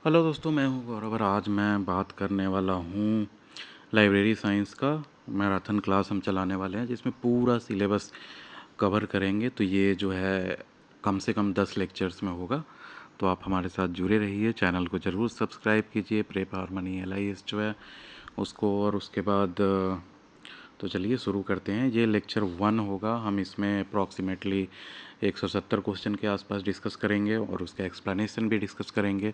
Hello दोस्तों, मैं हूं गौरव और आज मैं बात करने वाला हूं लाइब्रेरी साइंस का मैराथन क्लास हम चलाने वाले हैं जिसमें पूरा सिलेबस कवर करेंगे। तो ये जो है कम से कम 10 लेक्चर्स में होगा। तो आप हमारे साथ जुड़े रहिए, चैनल को ज़रूर सब्सक्राइब कीजिए, प्रेप हारमनी LIS जो है उसको। और उसके बाद तो चलिए शुरू करते हैं। ये लेक्चर 1 होगा। हम इसमें अप्रॉक्सीमेटली 170 क्वेश्चन के आसपास डिस्कस करेंगे और उसका एक्सप्लेनेशन भी डिस्कस करेंगे।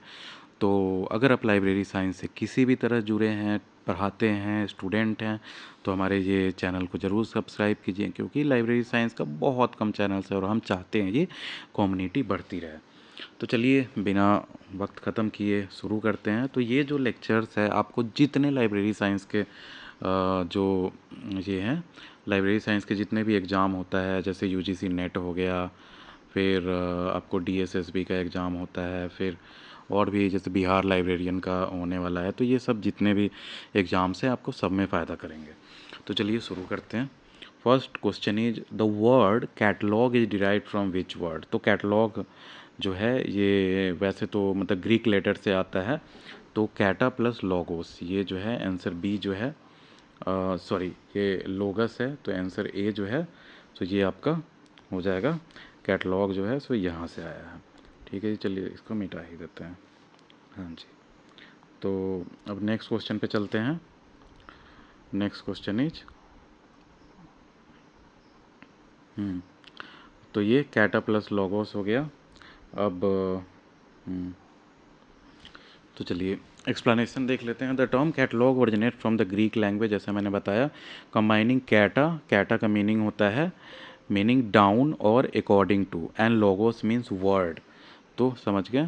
तो अगर आप लाइब्रेरी साइंस से किसी भी तरह जुड़े हैं, पढ़ाते हैं, स्टूडेंट हैं, तो हमारे ये चैनल को ज़रूर सब्सक्राइब कीजिए, क्योंकि लाइब्रेरी साइंस का बहुत कम चैनल्स है और हम चाहते हैं ये कम्युनिटी बढ़ती रहे। तो चलिए बिना वक्त ख़त्म किए शुरू करते हैं। तो ये जो लेक्चर्स है, आपको जितने लाइब्रेरी साइंस के जो ये हैं, लाइब्रेरी साइंस के जितने भी एग्ज़ाम होता है, जैसे UGC नेट हो गया, फिर आपको DSSB का एग्ज़ाम होता है, फिर और भी जैसे बिहार लाइब्रेरियन का होने वाला है, तो ये सब जितने भी एग्ज़ाम्स हैं आपको सब में फ़ायदा करेंगे। तो चलिए शुरू करते हैं। First question is the word catalogue is derived from which word. तो कैटलॉग जो है ये वैसे तो मतलब ग्रीक लेटर से आता है। तो कैटा प्लस लॉगोस, ये जो है आंसर बी जो है, सॉरी ये लोगस है, तो आंसर ए जो है तो ये आपका हो जाएगा। कैटलॉग जो है सो यहाँ से आया है। ठीक है जी, चलिए इसको मिटा ही देते हैं। हाँ जी। तो अब नेक्स्ट क्वेश्चन पे चलते हैं। नेक्स्ट क्वेश्चन इज तो ये कैटा प्लस लॉगोस हो गया। अब हम्म, तो चलिए एक्सप्लेनेशन देख लेते हैं। The term catalogue originate from the Greek language, जैसे मैंने बताया, कंबाइनिंग कैटा, कैटा का मीनिंग होता है मीनिंग डाउन और according to, and logos means word. तो समझ गए।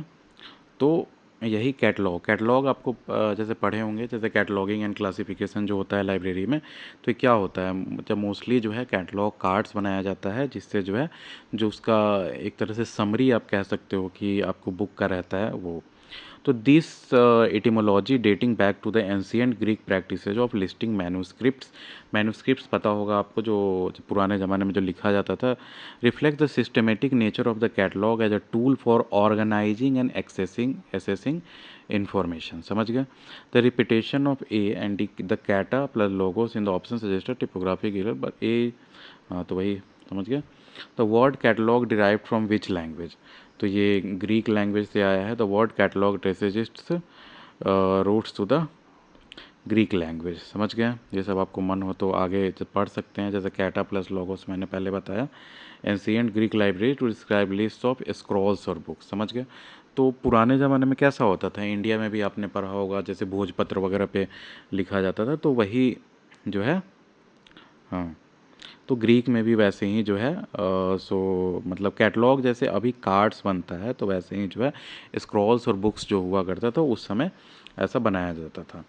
तो यही कैटलॉग, कैटलॉग आपको जैसे पढ़े होंगे, जैसे कैटलॉगिंग एंड क्लासिफिकेशन जो होता है लाइब्रेरी में, तो ये क्या होता है, जब मोस्टली जो है कैटलॉग कार्ड्स बनाया जाता है, जिससे जो है जो उसका एक तरह से समरी आप कह सकते हो कि आपको बुक का रहता है वो। तो this etymology dating back to the ancient Greek practices of listing manuscripts. Manuscripts पता होगा आपको, जो पुराने ज़माने में जो लिखा जाता था, reflect the systematic nature of the catalogue as a tool for organising and assessing information. समझ गए। The repetition of a and the cata plus logos in the option suggested typographic error, but a, हाँ तो वही समझ गया। The word catalogue derived from which language. तो ये Greek language से आया है। The word catalogue traces its roots to the Greek language. समझ गए। ये सब आपको मन हो तो आगे पढ़ सकते हैं, जैसे कैटा प्लस लोगोस मैंने पहले बताया। Ancient Greek library to describe list of scrolls और बुक्स। समझ गए। तो पुराने ज़माने में कैसा होता था, इंडिया में भी आपने पढ़ा होगा, जैसे भोजपत्र वगैरह पे लिखा जाता था, तो वही जो है, हाँ, तो ग्रीक में भी वैसे ही जो है सो मतलब कैटलॉग जैसे अभी कार्ड्स बनता है, तो वैसे ही जो है स्क्रॉल्स और बुक्स जो हुआ करता था उस समय ऐसा बनाया जाता था।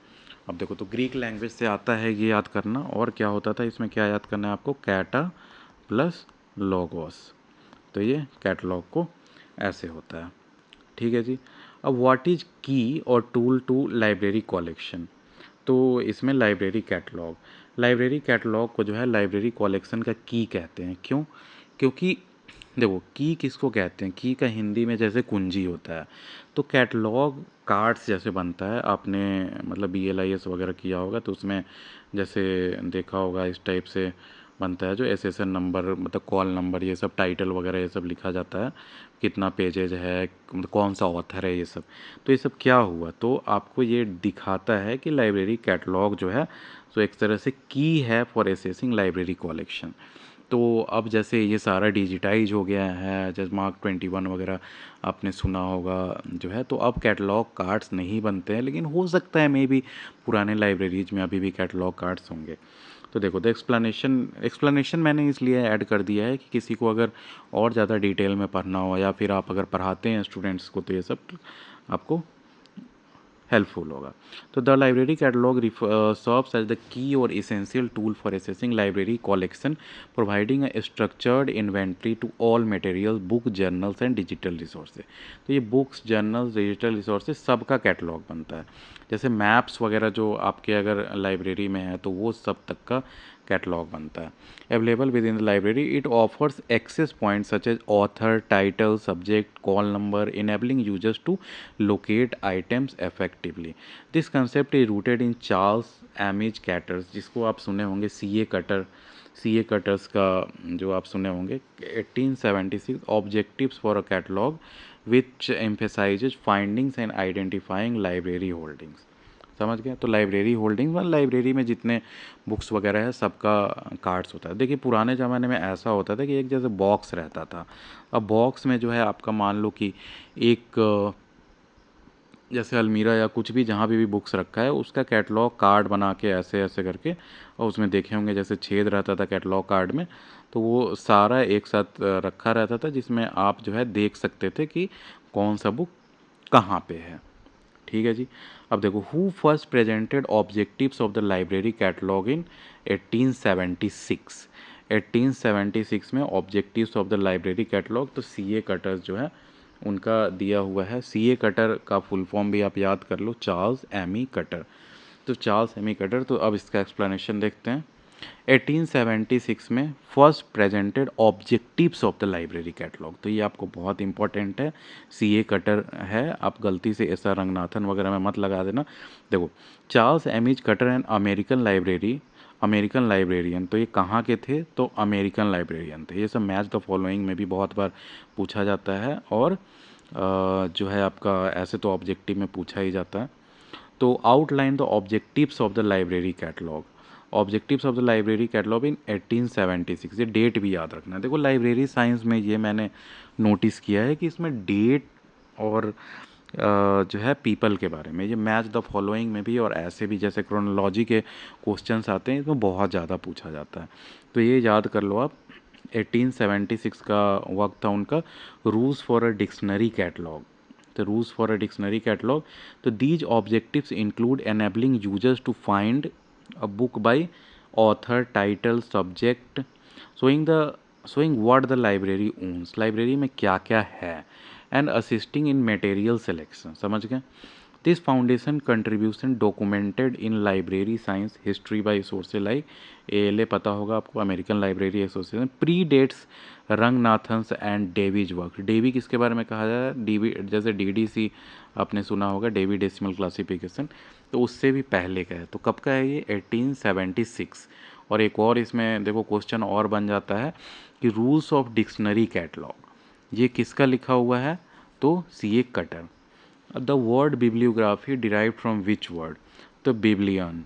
अब देखो, तो ग्रीक लैंग्वेज से आता है, ये याद करना। और क्या होता था इसमें, क्या याद करना है आपको, कैटा प्लस लोगोस। तो ये कैटलॉग को ऐसे होता है। ठीक है जी। अब व्हाट इज की और टूल टू लाइब्रेरी कलेक्शन। तो इसमें लाइब्रेरी कैटलॉग, लाइब्रेरी कैटलॉग को जो है लाइब्रेरी कलेक्शन का की कहते हैं। क्यों? क्योंकि देखो, की किसको कहते हैं, की का हिंदी में जैसे कुंजी होता है, तो कैटलॉग कार्ड्स जैसे बनता है, आपने मतलब BLIS वगैरह किया होगा तो उसमें जैसे देखा होगा, इस टाइप से बनता है, जो SSN नंबर मतलब कॉल नंबर, ये सब टाइटल वगैरह ये सब लिखा जाता है, कितना पेजेज है, मतलब कौन सा ऑथर है, ये सब। तो ये सब क्या हुआ, तो आपको ये दिखाता है कि लाइब्रेरी कैटलॉग जो है तो एक तरह से की है फॉर एसेसिंग लाइब्रेरी कलेक्शन। तो अब जैसे ये सारा डिजिटाइज हो गया है, जैसे मार्क 21 वगैरह आपने सुना होगा जो है, तो अब कैटलॉग कार्ड्स नहीं बनते हैं, लेकिन हो सकता है मे बी पुराने लाइब्रेरीज में अभी भी कैटलॉग कार्ड्स होंगे। तो देखो, द एक्सप्लेनेशन मैंने इसलिए ऐड कर दिया है कि किसी को अगर और ज़्यादा डिटेल में पढ़ना हो, या फिर आप अगर पढ़ाते हैं स्टूडेंट्स को, तो ये सब आपको हेल्पफुल होगा। तो the library catalogue serves as the key और essential tool for assessing library collection, providing a structured inventory to all material, book, journals and digital resources. तो ये बुक्स, जर्नल्स, डिजिटल रिसोर्सेज सबका कैटलॉग बनता है। जैसे maps वगैरह जो आपके अगर लाइब्रेरी में है, तो वो सब तक का कैटलॉग बनता है। Available within the library, it offers access point such as author, title, subject, call number, enabling users to locate items effectively. This concept is rooted in Charles Ammi's Cutter's, जिसको आप सुने होंगे CA cutter, CA cutters का जो आप सुने होंगे, 1876 objectives for a catalogue which emphasises findings and identifying library holdings. समझ गए? तो लाइब्रेरी होल्डिंग मतलब लाइब्रेरी में जितने बुक्स वगैरह है सबका कार्ड्स होता है। देखिए पुराने ज़माने में ऐसा होता था कि एक जैसे बॉक्स रहता था। अब बॉक्स में जो है आपका मान लो कि एक जैसे अलमीरा या कुछ भी जहाँ भी बुक्स रखा है उसका कैटलॉग कार्ड बना के ऐसे ऐसे करके, और उसमें देखे होंगे जैसे छेद रहता था कैटलॉग कार्ड में, तो वो सारा एक साथ रखा रहता था जिसमें आप जो है देख सकते थे कि कौन सा बुक कहाँ पे है। ठीक है जी। अब देखो, who first presented objectives of the library catalogue in 1876। 1876 में objectives of the library catalogue, तो सीए कटर्स जो है उनका दिया हुआ है। सीए कटर का फुल फॉर्म भी आप याद कर लो, चार्ल्स एमी कटर। तो चार्ल्स एमी कटर, तो अब इसका एक्सप्लेनेशन देखते हैं। 1876 में first presented objectives of the library catalogue, तो ये आपको बहुत इंपॉर्टेंट है। सीए कटर है, आप गलती से ऐसा रंगनाथन वगैरह में मत लगा देना। देखो, Charles एमिज Cutter and American librarian, तो ये कहाँ के थे? तो अमेरिकन लाइब्रेरियन थे। ये सब मैच द फॉलोइंग में भी बहुत बार पूछा जाता है, और जो है आपका ऐसे तो ऑब्जेक्टिव में पूछा ही जाता है। तो outline the objectives of the library catalogue, objectives of the library catalogue in 1876। ये डेट भी याद रखना है। देखो लाइब्रेरी साइंस में ये मैंने नोटिस किया है कि इसमें डेट और जो है पीपल के बारे में, ये मैच द फॉलोइंग में भी और ऐसे भी जैसे क्रोनोलॉजी के क्वेश्चंस आते हैं इसमें बहुत ज़्यादा पूछा जाता है। तो ये याद कर लो आप। 1876 का वक्त था उनका। Rules for a dictionary catalogue, the rules for a dictionary catalog. So these objectives include enabling users to find a book by author, title, subject, showing the showing what the library owns, library में क्या क्या है, and assisting in material selection। समझ गए? This foundation contribution documented in library science history by sources like ALA, पता होगा आपको, American library association, predates Ranganathan's and Dewey's work. Dewey किसके बारे में कहा जाता है? डीवी, जैसे डीडीसी आपने सुना होगा, डेवी डेसिमल क्लासिफिकेशन, तो उससे भी पहले का है। तो कब का है ये? 1876। और एक और इसमें देखो क्वेश्चन और बन जाता है कि रूल्स ऑफ डिक्शनरी कैटलॉग ये किसका लिखा हुआ है? तो CA cutter. The word bibliography derive from which word? तो बिब्लियन,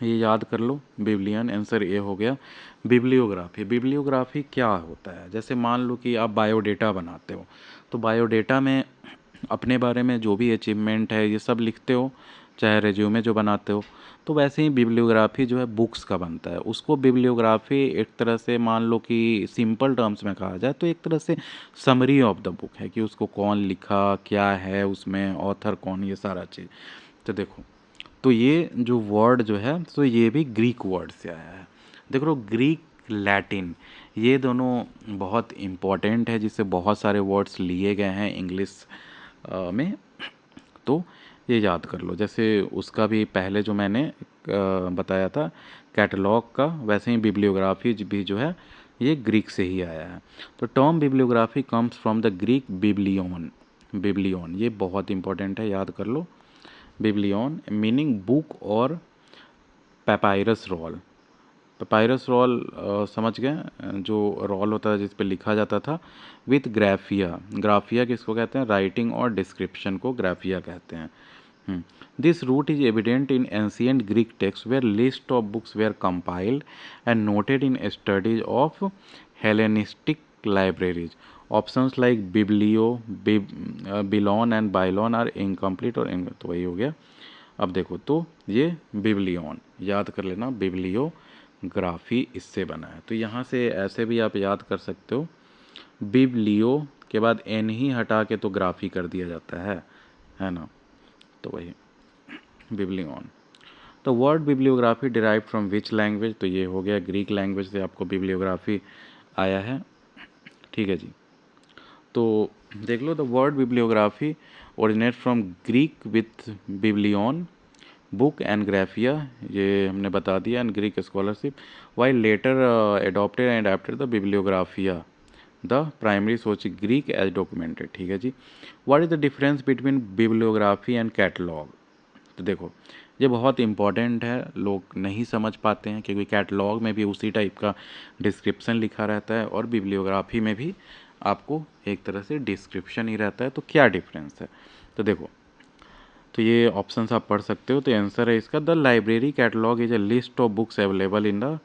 ये याद कर लो, बिब्लियन आंसर ए हो गया। बिब्लियोग्राफी, बिब्लियोग्राफी क्या होता है? जैसे मान लो कि आप बायोडेटा बनाते हो, तो बायोडेटा में अपने बारे में जो भी अचीवमेंट है ये सब लिखते हो, चाहे रेज्यूमे जो बनाते हो। तो वैसे ही बिब्लियोग्राफी जो है बुक्स का बनता है। उसको बिब्लियोग्राफी एक तरह से मान लो कि सिंपल टर्म्स में कहा जाए तो एक तरह से समरी ऑफ द बुक है, कि उसको कौन लिखा, क्या है उसमें, ऑथर कौन, ये सारा चीज़। तो देखो, तो ये जो वर्ड जो है तो ये भी ग्रीक वर्ड से आया है। देख लो, ग्रीक, लैटिन, ये दोनों बहुत इम्पॉर्टेंट है, जिससे बहुत सारे वर्ड्स लिए गए हैं इंग्लिश में। तो ये याद कर लो। जैसे उसका भी पहले जो मैंने बताया था कैटलॉग का, वैसे ही बिब्लियोग्राफी भी जो है ये ग्रीक से ही आया है। तो term bibliography comes from the Greek biblion. Biblion ये बहुत इंपॉर्टेंट है, याद कर लो। बिब्लियोन मीनिंग बुक और पैपायरस रोल। पैपायरस रोल समझ गए, जो रोल होता है जिस पे लिखा जाता था। विथ ग्राफिया, ग्राफिया किसको कहते हैं? राइटिंग और डिस्क्रिप्शन को ग्राफिया कहते हैं। This root is evident in ancient Greek text where list of books were compiled and noted in studies of Hellenistic libraries. Options like biblio, bilon and bylon are incomplete और तो वही हो गया। अब देखो, तो ये बिब्लियोन याद कर लेना, बिब्लियोग्राफी इससे बना है। तो यहाँ से ऐसे भी आप याद कर सकते हो, बिब्लियो के बाद एन ही हटा के तो ग्राफी कर दिया जाता है ना? तो वही बिब्लियोन। तो word bibliography derive from which language? तो ये हो गया ग्रीक लैंग्वेज से आपको बिब्लियोग्राफी आया है। ठीक है जी। तो देख लो, the word bibliography originate from Greek with biblion book and graphia, ये हमने बता दिया, and Greek scholarship, while later adopted and adapted the bibliographia the primary सोच ग्रीक एज डॉक्यूमेंटेड। ठीक है जी। What is the difference between bibliography and catalogue? तो देखो ये बहुत इंपॉर्टेंट है, लोग नहीं समझ पाते हैं क्योंकि कैटलॉग में भी उसी टाइप का डिस्क्रिप्शन लिखा रहता है और बिब्लियोग्राफी में भी आपको एक तरह से डिस्क्रिप्शन ही रहता है। तो क्या डिफरेंस है? तो देखो, तो ये ऑप्शंस आप पढ़ सकते हो। तो आंसर है इसका, the library catalogue is a list of books available in the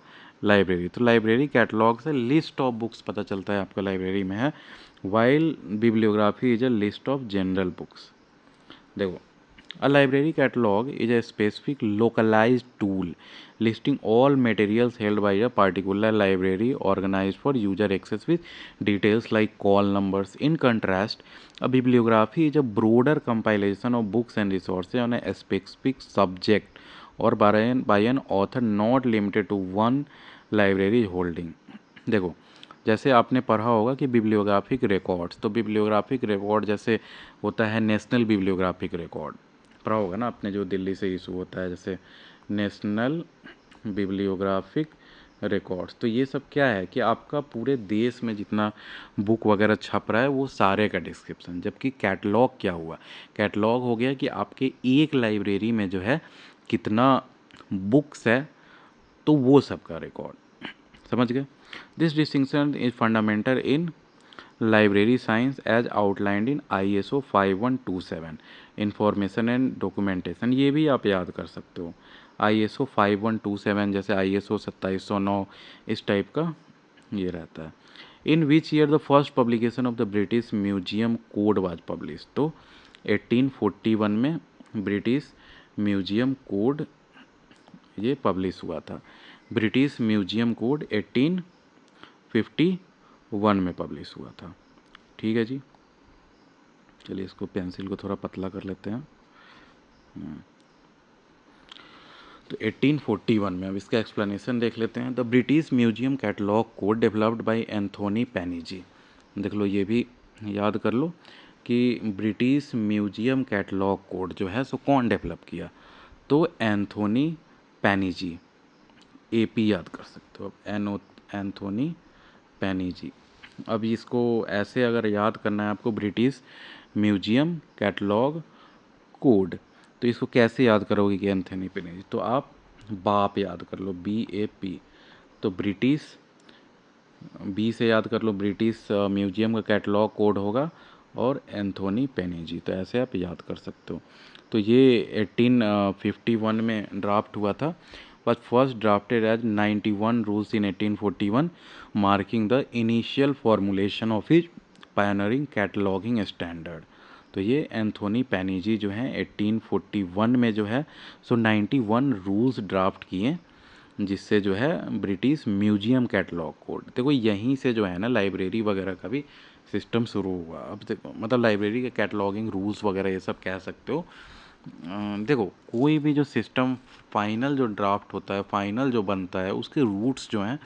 library. तो लाइब्रेरी कैटलॉग से लिस्ट ऑफ बुक्स पता चलता है आपका लाइब्रेरी में है, while bibliography is a list of general books. देखो, a library catalog is a specific localized tool listing all materials held by a particular library organized for user access with details like call numbers. In contrast, a bibliography is a broader compilation of books and resources on a specific subject or by an author not limited to one library holding. देखो, जैसे आपने पढ़ा होगा कि bibliographic records, तो bibliographic record जैसे होता है नेशनल बिब्लियोग्राफिक रिकॉर्ड, पढ़ा होगा ना आपने, जो दिल्ली से इशू होता है, जैसे नेशनल बिब्लियोग्राफिक रिकॉर्ड्स। तो ये सब क्या है कि आपका पूरे देश में जितना बुक वगैरह छप रहा है वो सारे का डिस्क्रिप्शन। जबकि कैटलॉग क्या हुआ? कैटलॉग हो गया कि आपके एक लाइब्रेरी में जो है कितना बुक्स है, तो वो सब का रिकॉर्ड। समझ गए? This distinction is fundamental in library science as outlined in ISO 5127 information and documentation. ये भी आप याद कर सकते हो, ISO 5127 जैसे ISO 2709 इस टाइप का ये रहता है। In which year the first publication of the British Museum code was publish? तो 1841 में ब्रिटिश म्यूजियम कोड ये पब्लिश हुआ था। ब्रिटिश म्यूजियम कोड 1851 में पब्लिश हुआ था। ठीक है जी। चलिए इसको पेंसिल को थोड़ा पतला कर लेते हैं। तो 1841 में, अब इसका एक्सप्लेनेशन देख लेते हैं। The British Museum catalogue code developed by Anthony Panizzi. देख लो, ये भी याद कर लो कि ब्रिटिश म्यूजियम कैटलॉग कोड जो है सो कौन डेवलप किया? तो एंथोनी पेनिजी, AP याद कर सकते हो अब, एंथोनी पेनिजी। अब इसको ऐसे अगर याद करना है आपको, ब्रिटिश म्यूजियम कैटलॉग कोड, तो इसको कैसे याद करोगे कि एंथोनी पेनिजी? तो आप बाप याद कर लो, BAP। तो ब्रिटिश, बी से याद कर लो, ब्रिटिश म्यूजियम का कैटलॉग कोड होगा और एंथोनी पेनिजी, तो ऐसे आप याद कर सकते हो। तो ये 1851 में ड्राफ्ट हुआ था, was first drafted as 91 rules in 1841, marking the initial formulation of his pioneering cataloging standard। तो ये एंथोनी पेनिजी जो हैं 1841 में जो है सो 91 रूल्स ड्राफ्ट किए, जिससे जो है ब्रिटिश म्यूजियम कैटलॉग कोड, देखो यहीं से जो है ना लाइब्रेरी वगैरह का भी सिस्टम शुरू हुआ। अब देखो, मतलब लाइब्रेरी के कैटलॉगिंग रूल्स वगैरह ये सब कह सकते हो। देखो, कोई भी जो सिस्टम फाइनल जो ड्राफ्ट होता है, फाइनल जो बनता है, उसके रूट्स जो हैं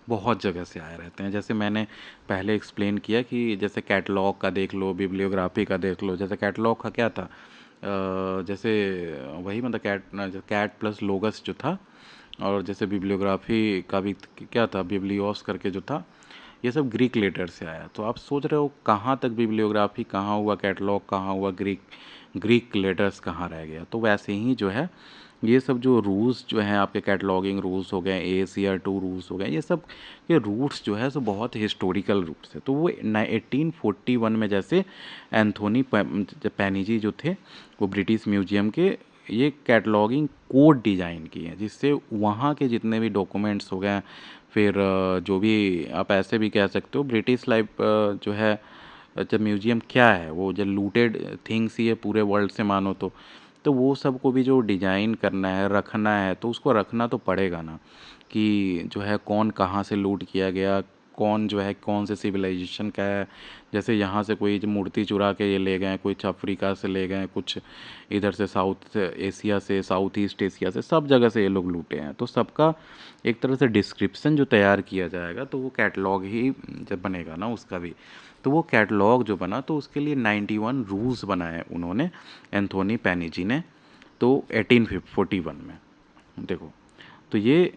बहुत जगह से आए रहते हैं। जैसे मैंने पहले एक्सप्लेन किया कि जैसे कैटलॉग का देख लो, बिब्लियोग्राफी का देख लो। जैसे कैटलॉग का क्या था, जैसे वही मतलब कैट प्लस लोगस जो था, और जैसे बिब्लियोग्राफी का भी क्या था, बिब्लियोस करके जो था, ये सब ग्रीक लेटर से आया। तो आप सोच रहे हो कहाँ तक बिब्लियोग्राफी कहाँ हुआ, कैटलॉग कहाँ हुआ, ग्रीक लेटर्स कहाँ रह गया? तो वैसे ही जो है ये सब जो रूल्स जो हैं आपके, कैटलॉगिंग रूल्स हो गए, ACR2 रूल्स हो गए, ये सब के रूट्स जो है सो बहुत हिस्टोरिकल रूट्स है। तो वो 1841 में जैसे एंथोनी पेनिजी जो थे, वो ब्रिटिश म्यूजियम के ये कैटलॉगिंग कोड डिज़ाइन किए हैं, जिससे वहाँ के जितने भी डॉक्यूमेंट्स हो गए, फिर जो भी आप ऐसे भी कह सकते हो, ब्रिटिश लाइफ जो है, जब म्यूजियम क्या है, वो जब लूटेड थिंग्स ही है पूरे वर्ल्ड से मानो तो वो सब को भी जो डिज़ाइन करना है, रखना है, तो उसको रखना तो पड़ेगा ना, कि जो है कौन कहाँ से लूट किया गया, कौन जो है कौन से सिविलाइजेशन का है। जैसे यहाँ से कोई जो मूर्ति चुरा के ये ले गए, कुछ अफ्रीका से ले गए, कुछ इधर से साउथ एशिया से, साउथ ईस्ट एशिया से, सब जगह से ये लोग लूटे हैं। तो सबका एक तरह से डिस्क्रिप्शन जो तैयार किया जाएगा, तो वो कैटलॉग ही जब बनेगा ना उसका भी, तो वो कैटलॉग जो बना, तो उसके लिए 91 रूल्स बनाए उन्होंने, एंथोनी पेनिजी ने। तो 1841 में। देखो, तो ये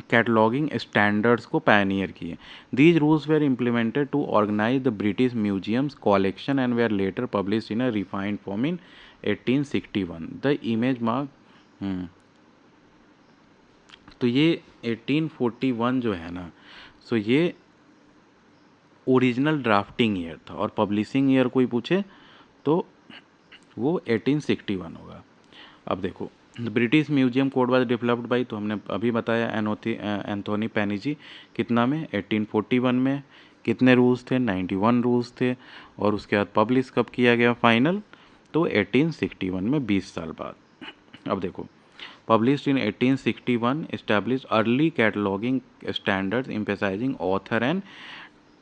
कैटलॉगिंग स्टैंडर्ड्स को पायनियर किए। These rules were implemented to organise the British museum's collection and were later publish in a refined form in 1861। The image mark. तो ये 1841 जो है ना, सो ये ओरिजिनल ड्राफ्टिंग ईयर था, और पब्लिशिंग ईयर कोई पूछे तो वो 1861 होगा। अब देखो, British Museum code was developed by, तो हमने अभी बताया एंथोनी पेनिजी। कितना में? 1841 में। कितने रूल्स थे? 91 रूल्स थे। और उसके बाद पब्लिश कब किया गया फाइनल? तो 1861 में, 20 साल बाद। अब देखो, published in 1861 established early cataloging standards emphasizing author and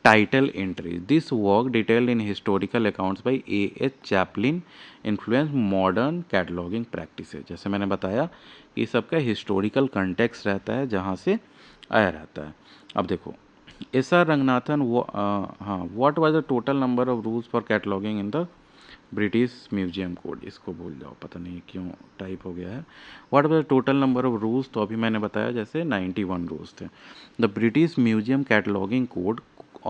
title entries. This work, detailed in historical accounts by A.H. Chaplin, influenced modern cataloging practices. जैसे मैंने बताया कि सबका हिस्टोरिकल कंटेक्स्ट रहता है जहाँ से आया रहता है। अब देखो, एस आर रंगनाथन, वो हाँ, what was the total number of rules for cataloguing in the British Museum code? इसको भूल जाओ, पता नहीं क्यों टाइप हो गया है। What was the total number of rules? तो अभी मैंने बताया जैसे 91 रूल्स थे। The British museum cataloguing code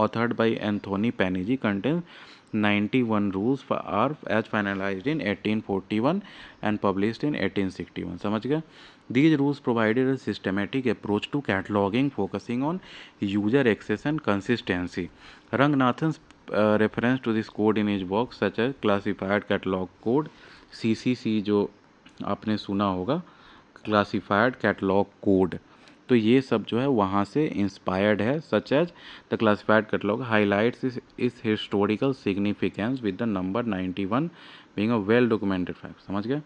authored by Anthony Panigi contains 91 rules are as finalized in 1841 and published in 1861. समझ गए? These rules provided a systematic approach to cataloging focusing on user access and consistency. Ranganathan's reference to this code in his work such as classified catalog code CCC, जो आपने सुना होगा, classified catalogue code, तो ये सब जो है वहाँ से इंस्पायर्ड है। Such as the classified catalogue highlights is historical significance with the number 91 being a well documented fact. समझ गए?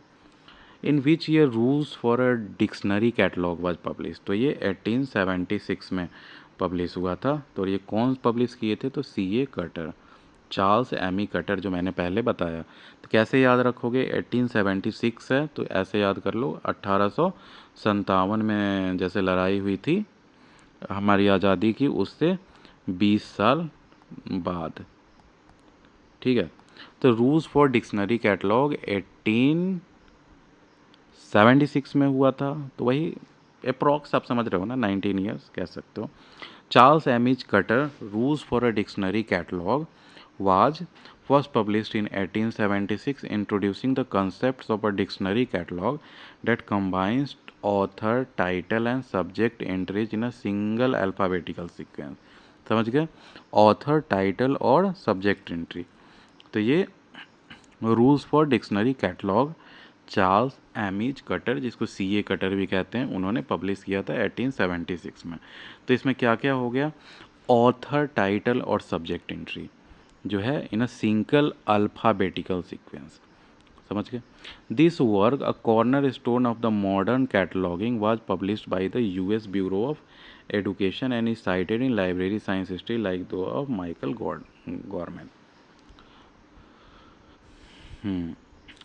In which year rules for a dictionary catalogue was publish? तो ये 1876 में पब्लिश हुआ था। तो ये कौन पब्लिश किए थे? तो C.A. Cutter, Charles Ammi cutter, जो मैंने पहले बताया। तो कैसे याद रखोगे? 1876 है तो ऐसे याद कर लो, 1857 में जैसे लड़ाई हुई थी हमारी आज़ादी की, उससे 20 साल बाद। ठीक है, तो रूल्स फॉर डिक्शनरी कैटलॉग 1876 में हुआ था, तो वही अप्रॉक्स आप समझ रहे हो ना, 19 ईयर्स कह सकते हो। Charles एमिज Cutter rules for a dictionary catalogue was first published in 1876, introducing the concepts of a dictionary catalog that combines author, title and subject entries in a single alphabetical sequence. समझ गए? Author, title और subject entry. तो ये rules for dictionary catalogue Charles एमिज Cutter, जिसको C.A. Cutter भी कहते हैं, उन्होंने पब्लिश किया था 1876 में। तो इसमें क्या क्या हो गया? ऑथर, टाइटल और सब्जेक्ट एंट्री जो है in a single alphabetical sequence. समझ गए? This work, a corner stone of the modern cataloguing, was published by the US bureau of education and is cited in library science history like those of Michael Gorman.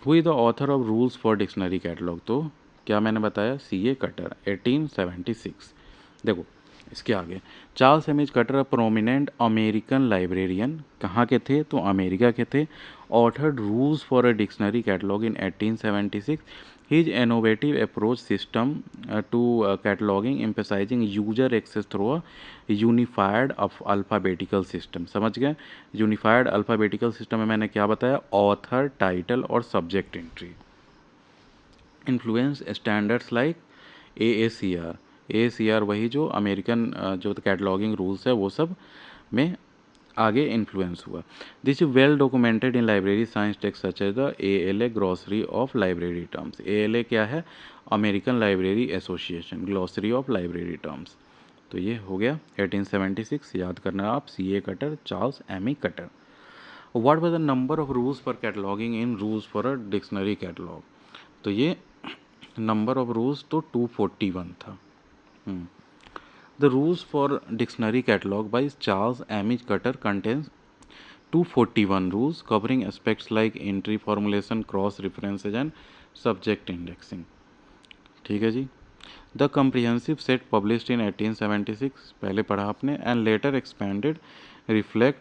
Who is the author of rules for dictionary catalogue? तो क्या मैंने बताया? C.A. Cutter, 1876। देखो इसके आगे, Charles एमिज Cutter, a prominent American librarian, कहाँ के थे? तो अमेरिका के थे। Authored rules for a dictionary catalogue in 1876। His innovative approach system to cataloguing emphasizing user access through a unified alphabetical system. समझ गए? यूनिफाइड अल्फ़ाबेटिकल सिस्टम में मैंने क्या बताया? ऑथर, टाइटल और subject entry. Influence standards like AACR। AACR वही जो American जो कैटलॉगिंग रूल्स है वो सब में आगे इन्फ्लुएंस हुआ। This is well documented in library science text such as the ALA glossary of library terms. ALA क्या है? American library Association, glossary of library terms. तो ये हो गया 1876, याद करना आप, C.A. Cutter, Charles Ammi Cutter. What was the number of rules for cataloguing in rules for a dictionary catalogue? तो ये नंबर ऑफ रूल्स तो 241 था। The rules for dictionary catalog by Charles Amich Cutter contains 241 rules covering aspects like entry formulation, cross references and subject indexing. ठीक है जी। The comprehensive set published in 1876, पहले पढ़ा आपने, and later expanded reflect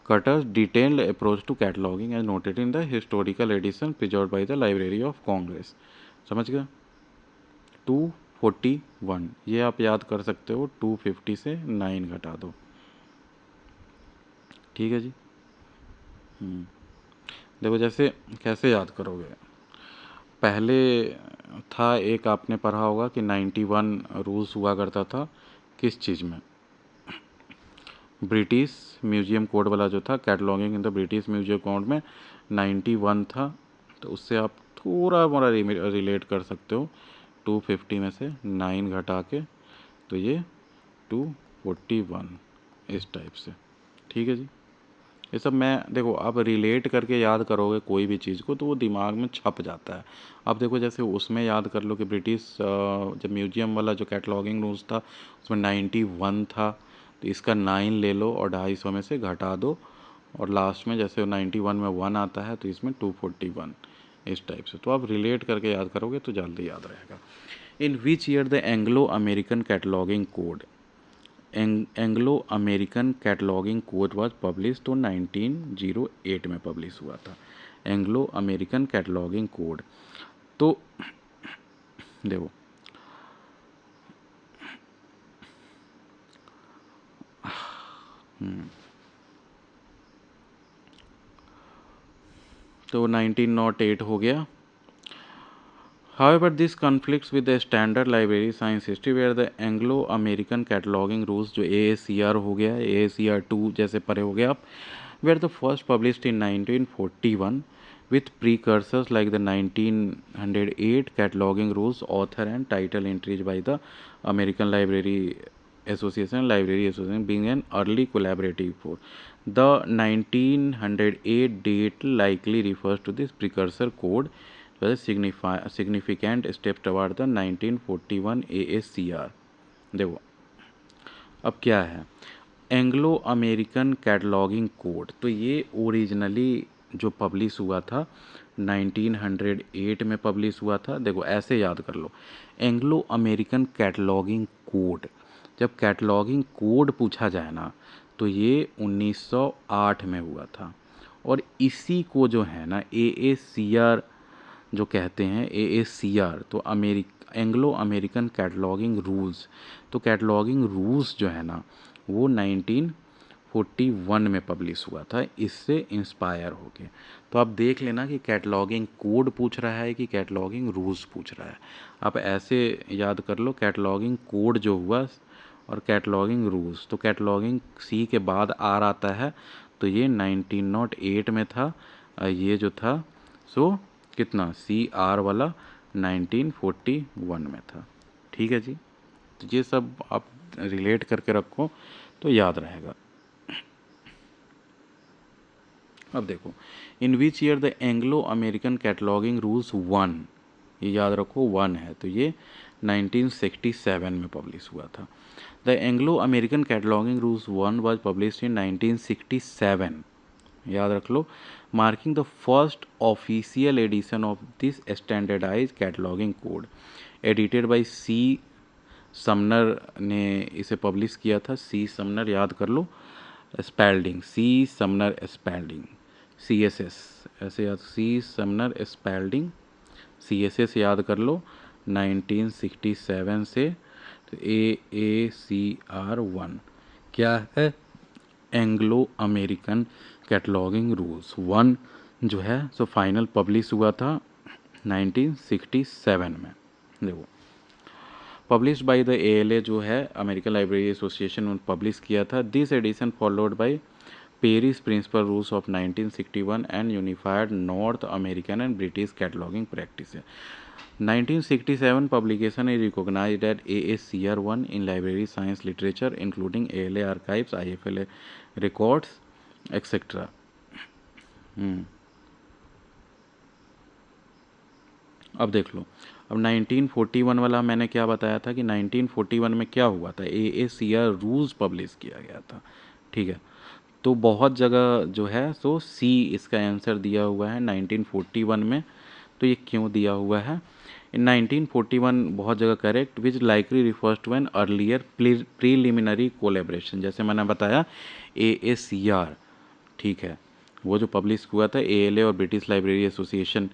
Cutter's detailed approach to cataloging as noted in the historical edition preserved by the Library of Congress। समझ गया। 241 ये आप याद कर सकते हो, 250 से 9 घटा दो, ठीक है जी। देखो जैसे कैसे याद करोगे, पहले था एक, आपने पढ़ा होगा कि 91 रूल्स हुआ करता था किस चीज़ में, ब्रिटिश म्यूजियम कोड वाला जो था, cataloguing in the British Museum code में 91 था। तो उससे आप थोड़ा मोड़ा रिलेट कर सकते हो, 250 में से 9 घटा के, तो ये 241 इस टाइप से, ठीक है जी। ये सब मैं देखो आप रिलेट करके याद करोगे कोई भी चीज़ को तो वो दिमाग में छप जाता है। अब देखो जैसे उसमें याद कर लो कि ब्रिटिश जब म्यूजियम वाला जो कैटलॉगिंग रूल्स था उसमें 91 था, तो इसका 9 ले लो और 250 में से घटा दो, और लास्ट में जैसे 91 में 1 आता है तो इसमें 241 इस टाइप से। तो आप रिलेट करके याद करोगे तो जल्दी याद रहेगा। In which year the Anglo American cataloguing code, Anglo American cataloguing code was publish, तो 1908 में पब्लिश हुआ था एंग्लो अमेरिकन कैटलॉगिंग कोड। तो देखो तो 1908 हो गया। However, this conflicts with the standard library science history where the Anglo-American cataloging rules जो AACR हो गया, AACR 2 जैसे पढ़े हो गए आप, were the first published in 1941 with precursors like the 1908 cataloging rules, author and title entries by the American Library Association being an early collaborative force. The 1908 date likely refers to this precursor code was a significant step toward the 1941 AACR। देखो अब क्या है, Anglo American cataloguing code, तो ये originally जो publish हुआ था 1908 में पब्लिश हुआ था। देखो ऐसे याद कर लो, एंग्लो अमेरिकन कैटलॉगिंग कोड, जब कैटलॉगिंग कोड पूछा जाए ना तो ये 1908 में हुआ था, और इसी को जो है ना AACR जो कहते हैं, AACR तो एंग्लो अमेरिकन कैटलॉगिंग रूल्स, तो कैटलॉगिंग रूल्स जो है ना वो 1941 में पब्लिश हुआ था, इससे इंस्पायर होके। तो आप देख लेना कि कैटलॉगिंग कोड पूछ रहा है कि कैटलॉगिंग रूल्स पूछ रहा है। आप ऐसे याद कर लो, कैटलॉगिंग कोड जो हुआ और कैटलॉगिंग रूल्स, तो कैटलॉगिंग C के बाद R आता है, तो ये 1908 में था, ये जो था सो कितना CR वाला 1941 में था, ठीक है जी। तो ये सब आप रिलेट करके रखो तो याद रहेगा। अब देखो, in which year the Anglo American cataloguing rules 1, ये याद रखो 1 है, तो ये 1967 में पब्लिश हुआ था। The Anglo American cataloguing rules 1 was published in 1967, याद रख लो, marking the first official edition of this standardize cataloguing code, edited by C Sumner ने इसे पब्लिश किया था। C समनर याद कर लो, spelling C Sumner spelling, CSS ऐसे याद, C समनर स्पेल्डिंग CSS याद कर लो, 1967 से। तो AACR 1 क्या है, एंग्लो अमेरिकन कैटलॉगिंग रूल्स 1 जो है सो फाइनल पब्लिश हुआ था 1967 में। देखो पब्लिश्ड बाय द ALA जो है अमेरिकन लाइब्रेरी एसोसिएशन ने पब्लिश किया था। This edition followed by Paris principle rules of 1961 and unified North American and British cataloguing practice. 1967 publication is recognized at AACR 1 in library science literature including ALA archives, IFLA records, etc. अब देख लो, अब 1941 वाला मैंने क्या बताया था कि 1941 में क्या हुआ था, AACR रूल्स पब्लिश किया गया था, ठीक है। तो बहुत जगह जो है सो C इसका आंसर दिया हुआ है 1941 में। तो ये क्यों दिया हुआ है, इन 1941 बहुत जगह correct, which likely refers to an earlier preliminary collaboration, जैसे मैंने बताया AACR ठीक है, वो जो पब्लिश हुआ था ALA और ब्रिटिश लाइब्रेरी एसोसिएशन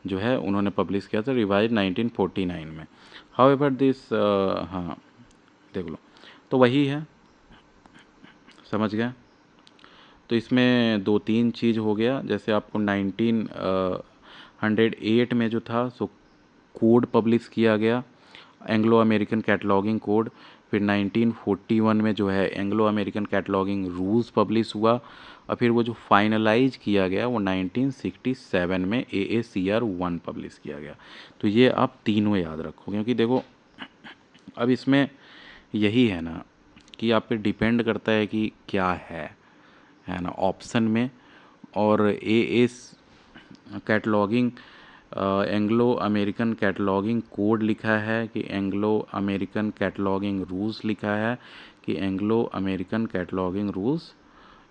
जो है उन्होंने पब्लिश किया था, रिवाइज 1949 में। हाउएवर दिस हाँ देख लो, तो वही है, समझ गए। तो इसमें दो तीन चीज़ हो गया, जैसे आपको 1908 में जो था सो कोड पब्लिश किया गया, एंग्लो अमेरिकन कैटलॉगिंग कोड। फिर 1941 में जो है Anglo American cataloguing rules publish हुआ, और फिर वो जो फाइनलाइज किया गया वो 1967 में AACR 1 पब्लिश किया गया। तो ये आप तीनों याद रखो, क्योंकि देखो अब इसमें यही है ना कि आप पे डिपेंड करता है कि क्या है ना ऑप्शन में। और as cataloguing Anglo American cataloguing code लिखा है कि एंग्लो अमेरिकन कैटलॉगिंग रूल्स लिखा है कि Anglo American cataloguing rules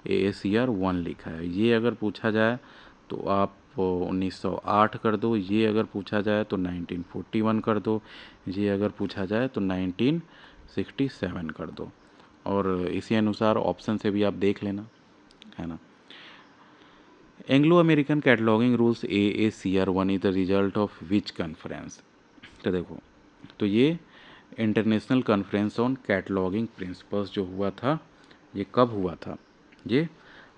AACR 1 लिखा है। ये अगर पूछा जाए तो आप 1908 कर दो, ये अगर पूछा जाए तो 1941 कर दो, ये अगर पूछा जाए तो 1967 कर दो, और इसी अनुसार ऑप्शन से भी आप देख लेना, है ना। Anglo American cataloguing rules AACR 1 is the result of which conference. तो देखो, तो ये international conference on cataloguing principles जो हुआ था, ये कब हुआ था? ये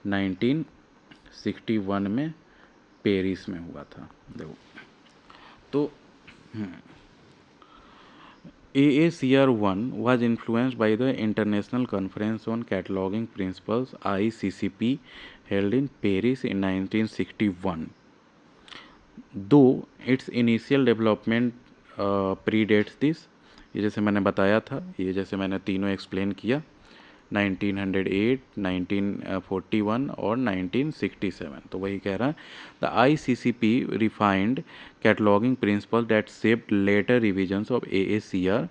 1961 में पेरिस में हुआ था। देखो तो AACR 1 was influenced by the International Conference on Cataloging Principles ICCP held in Paris in 1961. Though its initial development predates this, ये जैसे मैंने बताया था, ये जैसे मैंने तीनों एक्सप्लेन किया, 1908, 1941 और 1967। तो वही कह रहा है, the ICCP refined cataloging principles that shaped later revisions of AACR,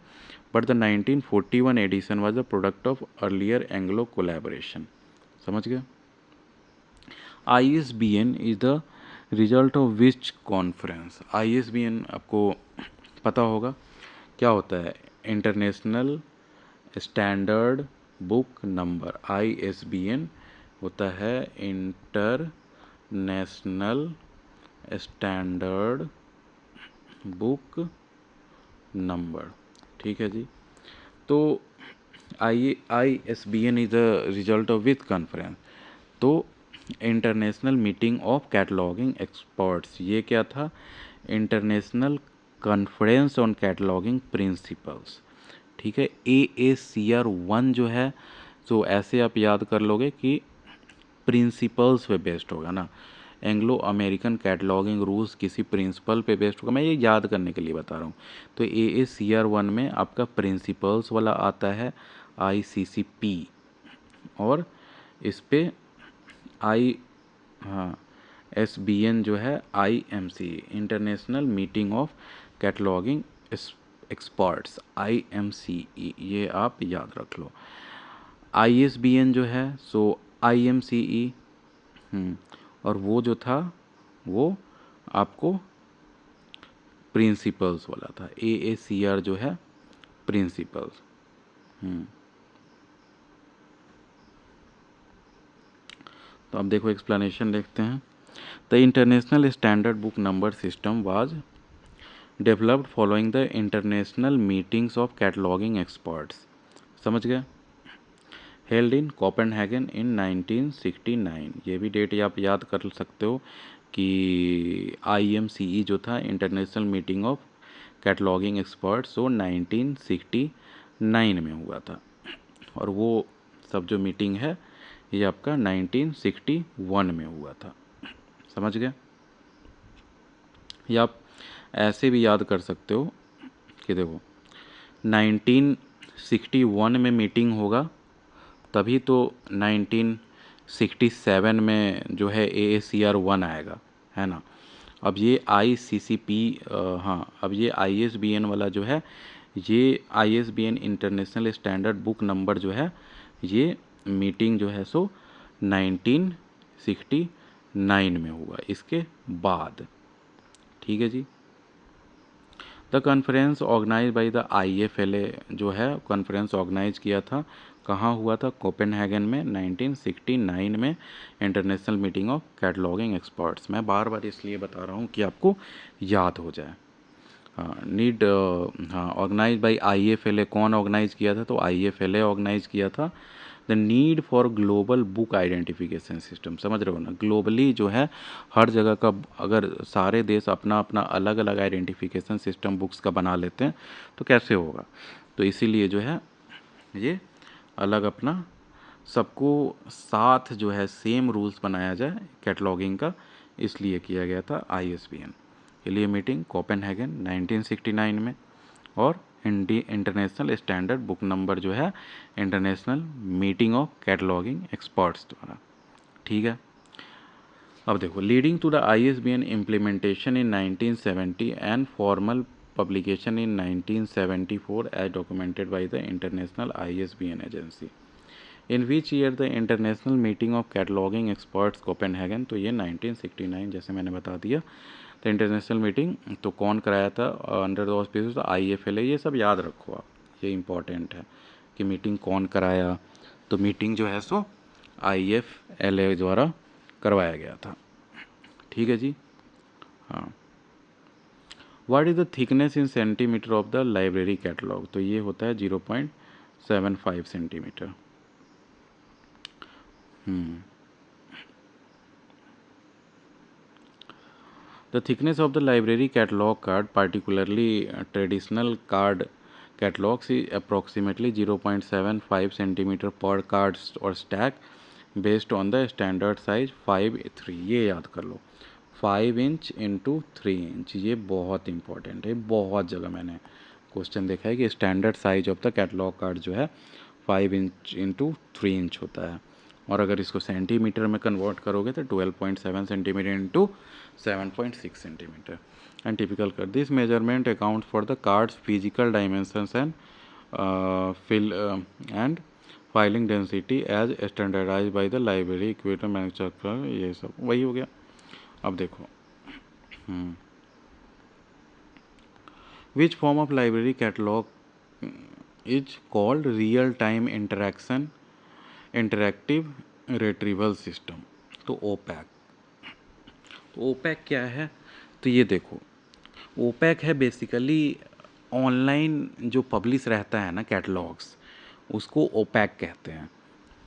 but the 1941 edition was the product of earlier Anglo collaboration। समझ गए? ISBN is the result of which conference? ISBN आपको पता होगा क्या होता है, international standard book number. ISBN होता है इंटरनेशनल स्टैंडर्ड बुक नंबर, ठीक है जी। तो ISBN is the result of with conference, तो international meeting of cataloguing experts, ये क्या था? International conference on cataloguing principles, ठीक है। AACR 1 जो है, तो ऐसे आप याद कर लोगे कि प्रिंसिपल्स पे बेस्ड होगा ना, एंग्लो अमेरिकन कैटलॉगिंग रूल्स किसी प्रिंसिपल पे बेस्ड होगा, मैं ये याद करने के लिए बता रहा हूँ। तो AACR 1 में आपका प्रिंसिपल्स वाला आता है ICCP, और इस पे SBN जो है IMC, international meeting of cataloguing experts, IMCE, ये आप याद रख लो। ISBN जो है सो IMCE, और वो जो था वो आपको प्रिंसिपल्स वाला था, AACR जो है प्रिंसिपल्स। तो अब देखो एक्सप्लेनेशन देखते हैं। The international standard book number system was developed following the international meetings of cataloguing experts, समझ गए, हेल्ड इन कोपेनहेगन इन 1969। ये भी डेट आप याद कर सकते हो कि IMCE जो था international meeting of cataloguing experts, वो 1969 में हुआ था, और वो सब जो मीटिंग है ये आपका 1961 में हुआ था, समझ गए। या आप ऐसे भी याद कर सकते हो कि देखो 1961 में मीटिंग होगा, तभी तो 1967 में जो है AACR 1 आएगा, है ना। अब ये ICCP, अब ये ISBN वाला जो है, ये ISBN international standard book number जो है, ये मीटिंग जो है सो 1969 में हुआ, इसके बाद, ठीक है जी। The conference organize by the IFLA जो है, कॉन्फ्रेंस ऑर्गेनाइज किया था कहाँ हुआ था? कोपेनहेगन में 1969 में, international meeting of cataloguing experts. मैं बार बार इसलिए बता रहा हूँ कि आपको याद हो जाए। हाँ, नीड, हाँ, ऑर्गेनाइज बाई IFLA। कौन ऑर्गेनाइज किया था? तो IFLA ऑर्गेनाइज किया था। The need for global book identification system. समझ रहे हो ना, ग्लोबली जो है हर जगह का, अगर सारे देश अपना अपना अलग अलग आइडेंटिफिकेशन सिस्टम बुक्स का बना लेते हैं तो कैसे होगा? तो इसीलिए जो है ये अलग अपना सबको साथ जो है सेम रूल्स बनाया जाए कैटलॉगिंग का, इसलिए किया गया था ISBN के लिए मीटिंग कोपेनहेगन 1969 में। और इंटरनेशनल स्टैंडर्ड बुक नंबर जो है international meeting of cataloguing experts द्वारा। ठीक है, अब देखो, leading to the ISBN implementation in 1970 and formal publication in 1974 as documented by the International ISBN Agency। In which year the international meeting of cataloguing experts Copenhagen. तो ये 1969, जैसे मैंने बता दिया। तो इंटरनेशनल मीटिंग तो कौन कराया था? Under the auspicious IFLA। ये सब याद रखो आप, ये इंपॉर्टेंट है कि मीटिंग कौन कराया। तो मीटिंग जो है सो IFLA द्वारा करवाया गया था। ठीक है जी, हाँ। What is the thickness in centimetre of the library catalogue? तो ये होता है 0.75 centimetre. The thickness of the library catalog card, particularly traditional card catalogs, is approximately 0.75 centimeter per card or stack, based on the standard size 5:3। ये याद कर लो, 5 inch into 3 inch. ये बहुत important है, बहुत जगह मैंने क्वेश्चन देखा है कि standard size of the catalogue card जो है 5 इंच इंटू 3 इंच होता है। और अगर इसको सेंटीमीटर में कन्वर्ट करोगे तो 12.7 centimetre into 7.6 centimetre. And typical कर this measurement account for the cards physical dimensions and fill and filing density as standardize by the library equipment manufacturer. ये सब वही हो गया। अब देखो, which form of library catalogue is called real time interactive retrieval system? तो OPAC. तो OPAC क्या है? तो ये देखो, ओपैक है बेसिकली ऑनलाइन जो पब्लिश रहता है ना कैटलॉग्स, उसको ओपैक कहते हैं।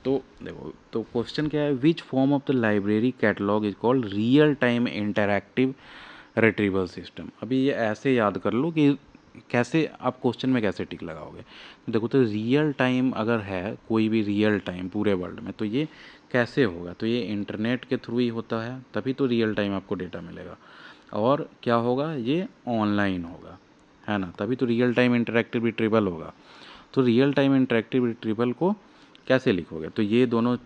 तो देखो, तो क्वेश्चन क्या है? विच form of the library catalogue is called real time interactive retrieval system. अभी ये ऐसे याद कर लो कि कैसे आप क्वेश्चन में कैसे टिक लगाओगे। देखो, तो रियल टाइम अगर है कोई भी रियल टाइम पूरे वर्ल्ड में, तो ये कैसे होगा? तो ये इंटरनेट के थ्रू ही होता है, तभी तो रियल टाइम आपको डेटा मिलेगा। और क्या होगा? ये ऑनलाइन होगा, है ना, तभी तो रियल टाइम इंटरैक्टिव रिट्रीवल होगा। तो रियल टाइम इंटरैक्टिव रिट्रीवल को कैसे लिखोगे? तो ये दोनों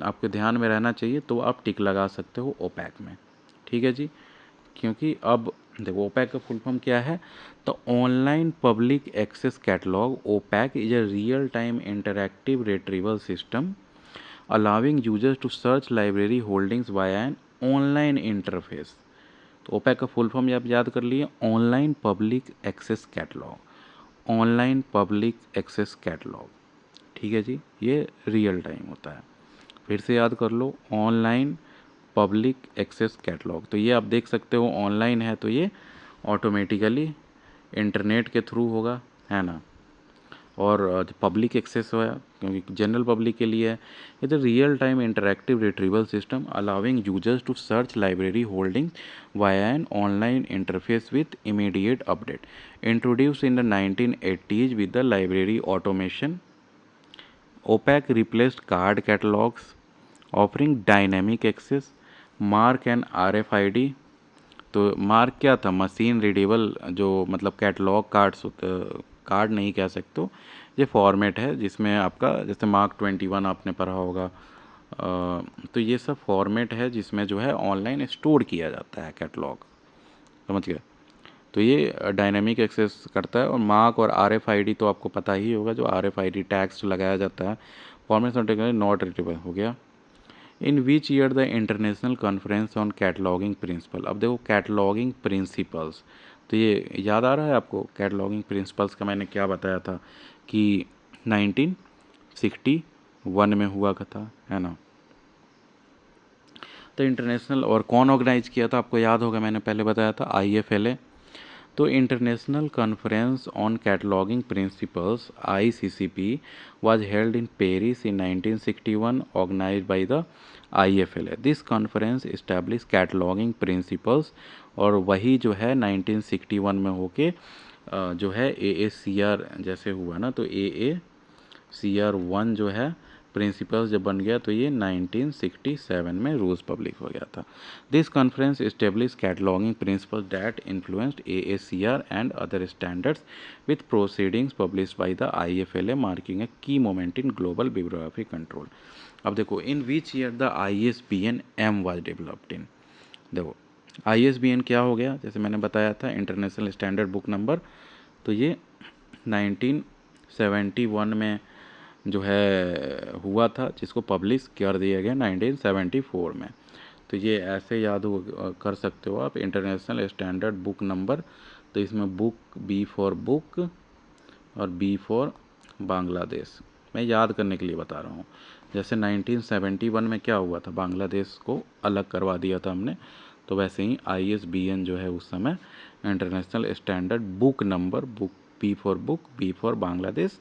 आपके ध्यान में रहना चाहिए, तो आप टिक लगा सकते हो ओपैक में। ठीक है जी, क्योंकि अब देखो ओपैक का फुल फॉर्म क्या है? तो online public access catalogue. OPAC is a real time interactive retrieval system allowing users to search library holdings via an online interface। तो ओपैक का फुल फॉर्म आप याद कर लिए, online public access catalogue. Online public access catalogue, ठीक है जी, ये real time होता है। फिर से याद कर लो, ऑनलाइन पब्लिक एक्सेस कैटलॉग। तो ये आप देख सकते हो ऑनलाइन है, तो ये ऑटोमेटिकली इंटरनेट के थ्रू होगा, है ना। और जो पब्लिक एक्सेस है, क्योंकि जनरल पब्लिक के लिए है, is a real time interactive retrieval system allowing users to search library holding via an online interface with immediate update. Introduce in the 1980s with the library automation, OPAC replaced card catalogs, offering dynamic access, MARC and RFID। तो MARC क्या था? Machine readable, जो मतलब catalogue cards होते, card नहीं कह सकते हो, ये फॉर्मेट है जिसमें आपका, जैसे मार्क 21 आपने पढ़ा होगा। तो ये सब फॉर्मेट है जिसमें जो है ऑनलाइन स्टोर किया जाता है कैटलॉग, समझ गए। तो ये डायनेमिक एक्सेस करता है। और मार्क और RFID तो आपको पता ही होगा, जो RFID टैग्स लगाया जाता है। फॉर्मेशन टेक्नोलॉजी नॉट रिट्रीवेबल हो गया। In which year the international conference on cataloguing principle. अब देखो कैटलॉगिंग प्रिंसिपल्स, तो ये याद आ रहा है आपको कैटलॉगिंग प्रिंसिपल्स का मैंने क्या बताया था कि 1961 में हुआ था, है ना। तो इंटरनेशनल, और कौन ऑर्गेनाइज किया था आपको याद होगा, मैंने पहले बताया था IFLA। तो international conference on cataloguing principles ICCP was held in Paris in 1961, organized by the IFLA. This conference established cataloguing principles, और वही जो है 1961 में होके जो है AACR जैसे हुआ ना, तो AACR 1 जो है प्रिंसिपल्स जब बन गया तो ये 1967 में रूल्स पब्लिक हो गया था। This conference establish cataloguing principles that influenced AACR and other standards with proceedings published by the IFLA, marking a key moment in global bibliography control. अब देखो, in which year the ISBN M was developed in. देखो ISBN क्या हो गया, जैसे मैंने बताया था इंटरनेशनल स्टैंडर्ड बुक नंबर, तो ये 1971 में जो है हुआ था, जिसको पब्लिश कर दिया गया 1974 में। तो ये ऐसे याद कर सकते हो आप, इंटरनेशनल स्टैंडर्ड बुक नंबर। तो इसमें बुक, B फॉर बुक और B फॉर बांग्लादेश, मैं याद करने के लिए बता रहा हूँ। जैसे 1971 में क्या हुआ था, बांग्लादेश को अलग करवा दिया था हमने, तो वैसे ही ISBN जो है उस समय international standard book number, book B for book, B for Bangladesh,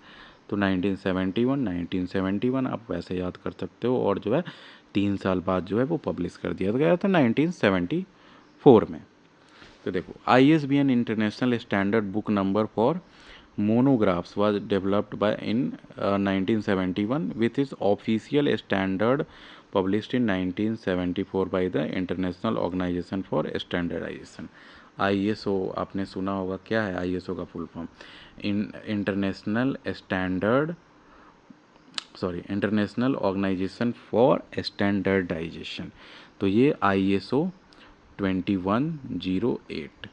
तो 1971 आप वैसे याद कर सकते हो। और जो है 3 साल बाद जो है वो पब्लिश कर दिया गया था 1974 में। तो देखो, ISBN international standard book number for monographs was developed by in 1971 with its official standard published in 1974 by the International Organization for Standardization। ISO आपने सुना होगा, क्या है ISO का full form? International organisation for standardisation. तो ये ISO 2108,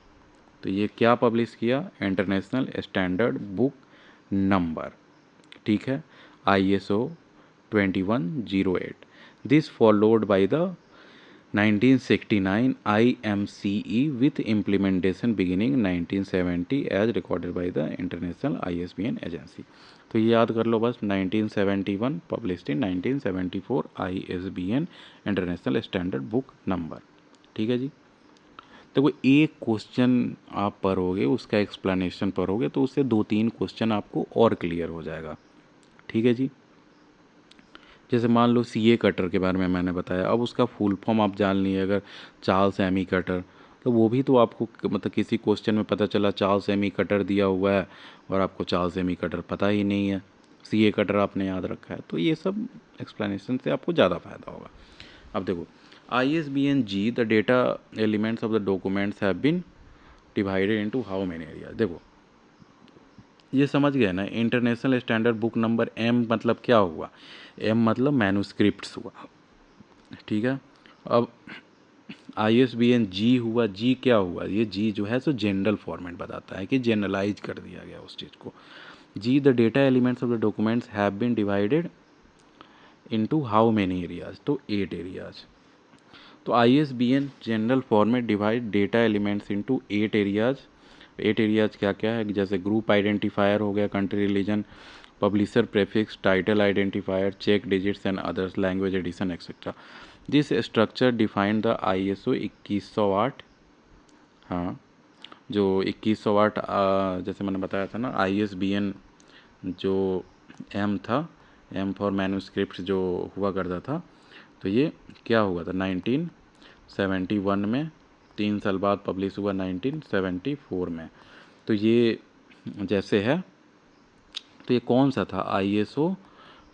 तो ये क्या पब्लिश किया, इंटरनेशनल स्टैंडर्ड बुक नंबर, ठीक है, ISO 2108। This followed by the 1969 IMCE with implementation beginning 1970 as recorded by the International ISBN Agency। तो ये याद कर लो बस, 1971 published in 1974 ISBN international standard book number, ठीक है जी। तो वो एक क्वेश्चन आप पढ़ोगे, उसका एक्सप्लेनेशन पढ़ोगे, तो उससे 2-3 क्वेश्चन आपको और क्लियर हो जाएगा, ठीक है जी। जैसे मान लो CA कटर के बारे में मैंने बताया, अब उसका फुल फॉर्म आप जान लिए अगर, चार्ल्स एमी कटर, तो वो भी तो आपको मतलब किसी क्वेश्चन में पता चला चार्ल्स एमी कटर दिया हुआ है और आपको चार्ल्स एमी कटर पता ही नहीं है, CA कटर आपने याद रखा है, तो ये सब एक्सप्लेनेशन से आपको ज़्यादा फायदा होगा। अब देखो, ISBN G, the data elements of the documents have been divided into how many area. देखो ये समझ गए ना, international standard book number M मतलब क्या हुआ, M मतलब मैन्युस्क्रिप्ट्स हुआ, ठीक है। अब ISBN G हुआ, G क्या हुआ, ये G जो है सो जनरल फॉर्मेट बताता है कि जनरलाइज कर दिया गया उस चीज़ को। G, the data elements of the documents have been divided into how many areas, तो 8 एरियाज। तो ISBN general format divide data elements into 8 areas. 8 areas क्या क्या है, जैसे ग्रुप आइडेंटिफायर हो गया, country religion, publisher prefix, title identifier, check digits and others, language edition etcetera. This structure defined the ISO 2108। हाँ, जो 2108 जैसे मैंने बताया था ना, ISBN जो M था, M फॉर मैन्युस्क्रिप्ट जो हुआ करता था, तो ये क्या हुआ था 1971 में, 3 साल बाद पब्लिश हुआ 1974 में। तो ये जैसे है, तो ये कौन सा था, ISO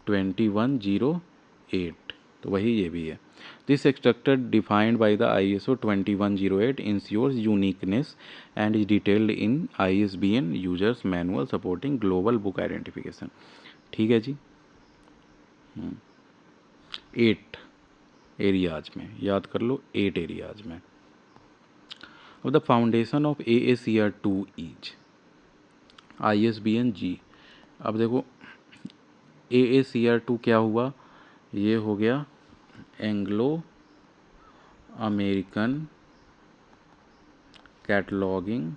2108, तो वही ये भी है। This structure defined by the ISO 2108 ensures uniqueness and is detailed in ISBN users manual supporting global book identification, ठीक है जी। 8 एरियाज में याद कर लो, 8 एरियाज में। अब the foundation of AACR2 is ISBN G। अब देखो AACR2 क्या हुआ, ये हो गया एंग्लो अमेरिकन कैटलॉगिंग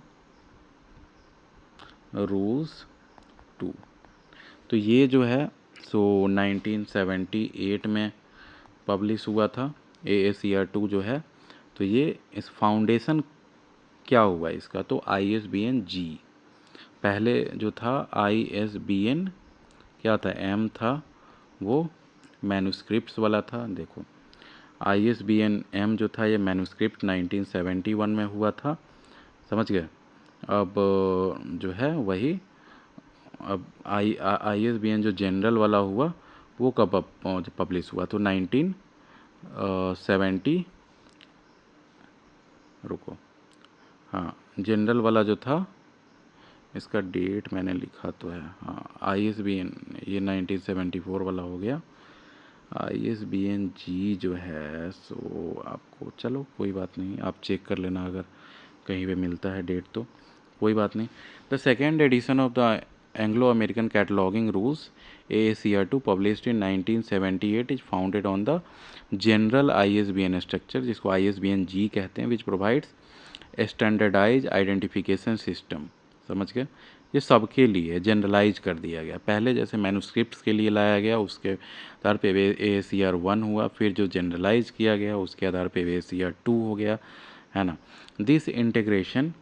रूल्स 2। तो ये जो है सो 1978 में पब्लिश हुआ था AACR2 जो है। तो ये इस फाउंडेशन क्या हुआ इसका, तो ISBN G। पहले जो था ISBN क्या था, M था, वो मैन्युस्क्रिप्ट्स वाला था। देखो ISBN M जो था ये मैन्युस्क्रिप्ट 1971 में हुआ था, समझ गए। अब जो है वही, अब ISBN जो जनरल वाला हुआ वो कब पब्लिश हुआ, तो 1970, रुको, हाँ जनरल वाला जो था इसका डेट मैंने लिखा तो है, हाँ ISBN ये 1974 वाला हो गया। ISBN G जो है सो आपको, चलो कोई बात नहीं, आप चेक कर लेना अगर कहीं पे मिलता है डेट तो कोई बात नहीं। The second edition of the Anglo American cataloguing rules AACR2 published in 1978 is founded on the general ISBN structure, जिसको ISBN G कहते हैं, which provides standardise identification system. समझ गए, ये सबके लिए जनरलाइज कर दिया गया। पहले जैसे मैन्युस्क्रिप्ट्स के लिए लाया गया, उसके आधार पे AACR1 हुआ, फिर जो जनरलाइज किया गया उसके आधार पे AACR2 हो गया, है ना। This integration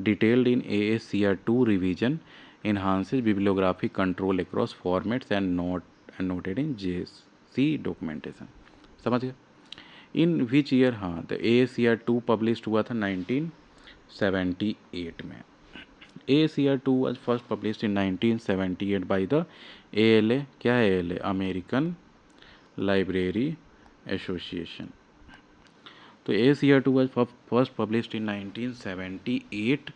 detailed in AACR2 revision enhances bibliographic control across formats and noted in JC documentation। समझ गए। इन विच ईयर, हाँ तो AACR2 पब्लिश हुआ था 1978 में। AACR2 was first published in 1978 by the ALA, क्या है ALA, अमेरिकन लाइब्रेरी एसोसिएशन। तो AACR2 was first published in 1978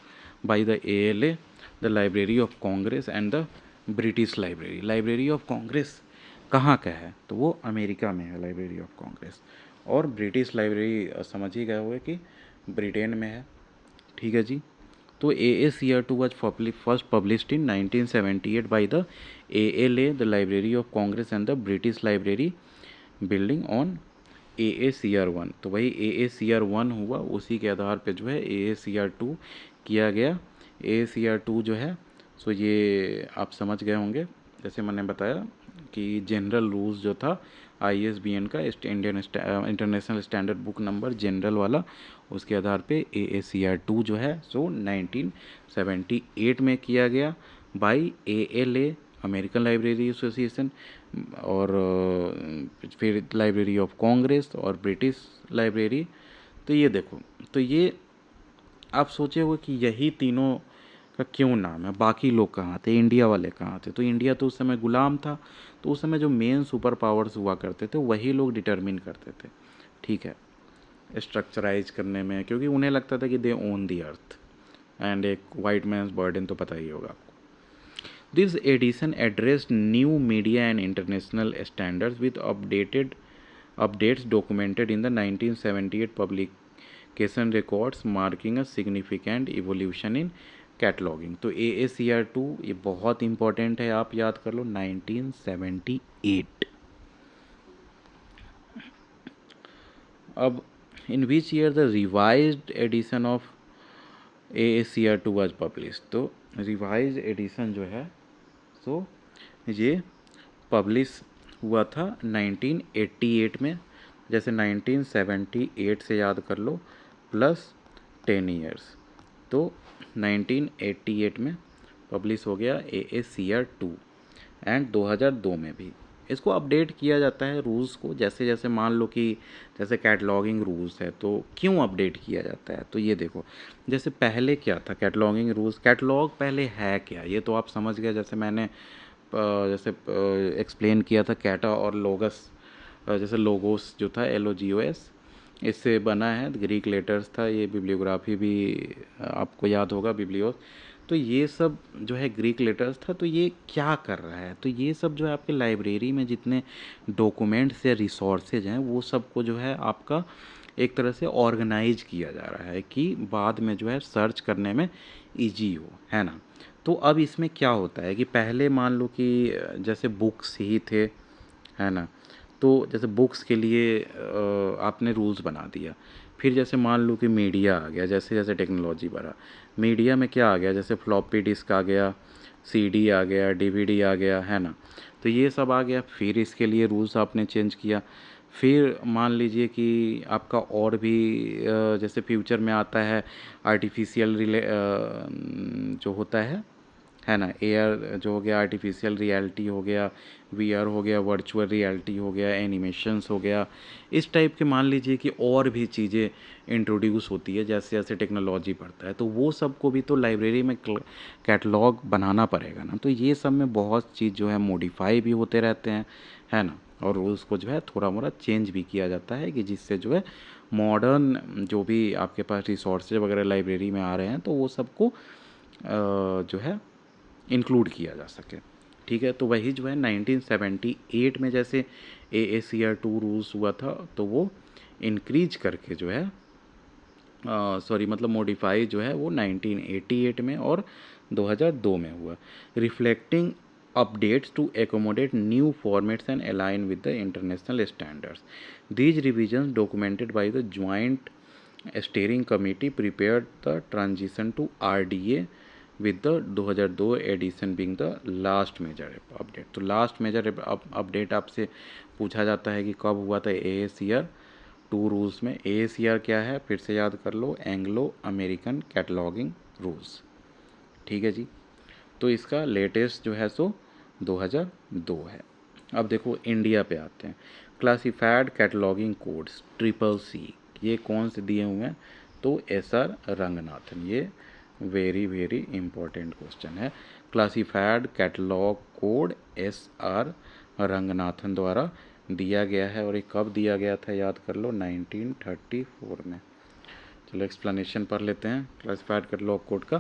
by the ALA, the Library of Congress and the British Library। Library of Congress कहाँ का है, तो वो अमेरिका में है लाइब्रेरी ऑफ कांग्रेस, और ब्रिटिश लाइब्रेरी समझ ही गए हुए कि ब्रिटेन में है, ठीक है जी। तो AACR2 was first published in 1978 by the ALA, the Library of Congress and the British Library building on AACR1। तो वही AACR1 हुआ, उसी के आधार पे जो है AACR2 किया गया। AACR2 जो है सो ये आप समझ गए होंगे, जैसे मैंने बताया कि जनरल रूल्स जो था ISBN का, Indian international standard book number general वाला, उसके आधार पे AACR2 जो है सो 1978 में किया गया by ALA, American library association, और फिर लाइब्रेरी ऑफ कांग्रेस और ब्रिटिश लाइब्रेरी। तो ये देखो, तो ये आप सोचे हुए कि यही तीनों का क्यों नाम है, बाकी लोग कहाँ थे, इंडिया वाले कहाँ थे। तो इंडिया तो उस समय गुलाम था, तो उस समय जो मेन सुपर पावर्स हुआ करते थे वही लोग डिटरमिन करते थे, ठीक है, स्ट्रक्चराइज करने में, क्योंकि उन्हें लगता था कि दे ओन दी अर्थ एंड एक वाइट मैन्स बर्डन तो पता ही होगा आपको। This edition addressed new media and international standards with updates documented in the 1978 publication records, marking a significant evolution in cataloguing. तो AACR2 ये बहुत इंपॉर्टेंट है, आप याद कर लो 1978। अब in which year the revised edition of AACR2 was publish. तो रिवाइज एडिशन जो है सो ये पब्लिश हुआ था 1988 में, जैसे 1978 से याद कर लो प्लस 10 ईयर्स, तो 1988 में पब्लिश हो गया AACR2 एंड 2002 में भी इसको अपडेट किया जाता है रूल्स को। जैसे जैसे मान लो कि जैसे कैटलॉगिंग रूल्स है तो क्यों अपडेट किया जाता है, तो ये देखो जैसे पहले क्या था कैटलॉगिंग रूल्स, कैटलॉग पहले है क्या ये तो आप समझ गए। जैसे मैंने जैसे एक्सप्लेन किया था कैटा और लोगस, जैसे लोगोस जो था LOGOS इससे बना है, ग्रीक लेटर्स था, ये बिब्लियोग्राफी भी आपको याद होगा बिब्लियोस। तो ये सब जो है ग्रीक लेटर्स था। तो ये क्या कर रहा है, तो ये सब जो है आपके लाइब्रेरी में जितने डॉक्यूमेंट्स या रिसोर्सेज हैं वो सबको जो है आपका एक तरह से ऑर्गेनाइज किया जा रहा है कि बाद में जो है सर्च करने में इजी हो, है ना। तो अब इसमें क्या होता है कि पहले मान लो कि जैसे बुक्स ही थे, है ना, तो जैसे बुक्स के लिए आपने रूल्स बना दिया। फिर जैसे मान लो कि मीडिया आ गया, जैसे जैसे टेक्नोलॉजी बढ़ा, मीडिया में क्या आ गया, जैसे फ्लॉपी डिस्क आ गया, सीडी आ गया, डीवीडी आ गया, है ना। तो ये सब आ गया, फिर इसके लिए रूल्स आपने चेंज किया। फिर मान लीजिए कि आपका और भी जैसे फ्यूचर में आता है आर्टिफिशियल जो होता है ना, एआर जो हो गया, आर्टिफिशियल रियलिटी हो गया, वीआर हो गया, वर्चुअल रियलिटी हो गया, एनिमेशंस हो गया, इस टाइप के मान लीजिए कि और भी चीज़ें इंट्रोड्यूस होती है जैसे जैसे टेक्नोलॉजी बढ़ता है, तो वो सब को भी तो लाइब्रेरी में कैटलॉग बनाना पड़ेगा ना। तो ये सब में बहुत चीज़ जो है मॉडिफाई भी होते रहते हैं, है ना, और उसको जो है थोड़ा मोड़ा चेंज भी किया जाता है कि जिससे जो है मॉडर्न जो भी आपके पास रिसोर्सेज वगैरह लाइब्रेरी में आ रहे हैं तो वो सबको जो है इंक्लूड किया जा सके। ठीक है, तो वही जो है 1978 में जैसे AACR 2 रूल्स हुआ था तो वो इंक्रीज करके जो है सॉरी मतलब मॉडिफाई जो है वो 1988 में और 2002 में हुआ, reflecting updates to accommodate new formats and align with the international standards. These revisions documented by the Joint Steering Committee prepared the transition to RDA with the 2002 edition being the last major update. तो last major update आपसे पूछा जाता है कि कब हुआ था AACR 2 rules में। AACR क्या है फिर से याद कर लो, एंग्लो अमेरिकन कैटलॉगिंग रूल्स। ठीक है जी, तो इसका लेटेस्ट जो है सो 2002 है। अब देखो इंडिया पे आते हैं, क्लासिफाइड कैटलॉगिंग कोड्स CCC, ये कौन से दिए हुए हैं तो SR रंगनाथन। ये वेरी वेरी इंपॉर्टेंट क्वेश्चन है। Classified catalogue code SR Ranganathan द्वारा दिया गया है, और ये कब दिया गया था याद कर लो, 1934 में। चलो एक्सप्लेनेशन पढ़ लेते हैं क्लासिफाइड कैटलॉग कोड का।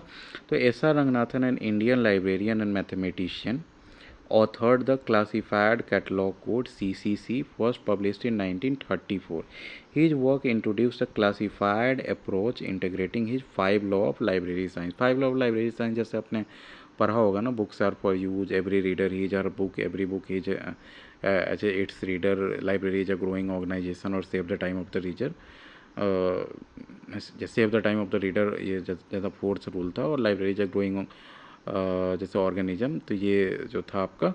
तो SR Ranganathan an Indian librarian and mathematician authored the classified catalog code CCC, first published in 1934. His work introduced a classified approach integrating his 5 law of library science. 5 law of library science जैसे आपने पढ़ा होगा ना, books are for use, every reader his her book, every book his its reader, library is a growing organization, और save the time of the reader, जैसे save the time of the reader ये जैसा fourth rule था, और library is a growing जैसे organism, तो ये जो था आपका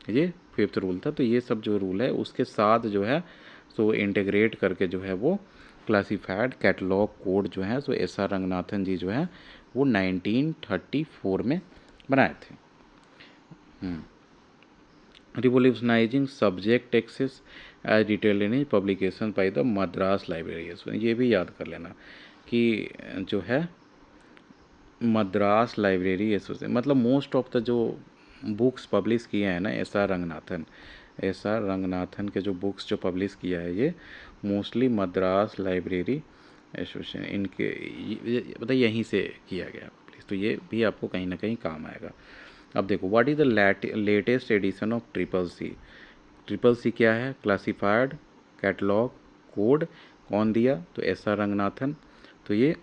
ये फिफ्थ रूल था। तो ये सब जो रूल है उसके साथ जो है सो इंटीग्रेट करके जो है वो क्लासिफाइड कैटलॉग कोड जो है सो SR रंगनाथन जी जो है वो 1934 में बनाए थे। Revolutionizing subject access as detailed in publication by the Madras library. ये भी याद कर लेना कि जो है मद्रास लाइब्रेरी एसोसिएशन, मतलब मोस्ट ऑफ द जो बुक्स पब्लिश किए हैं ना SR रंगनाथन के जो बुक्स जो पब्लिश किया है ये मोस्टली मद्रास लाइब्रेरी एसोसिएशन इनके मतलब यहीं से किया गया पब्लिश, तो ये भी आपको कहीं ना कहीं काम आएगा। अब देखो what is the latest edition of CCC क्या है, क्लासिफाइड कैटलॉग कोड कौन दिया तो SR रंगनाथन। तो ये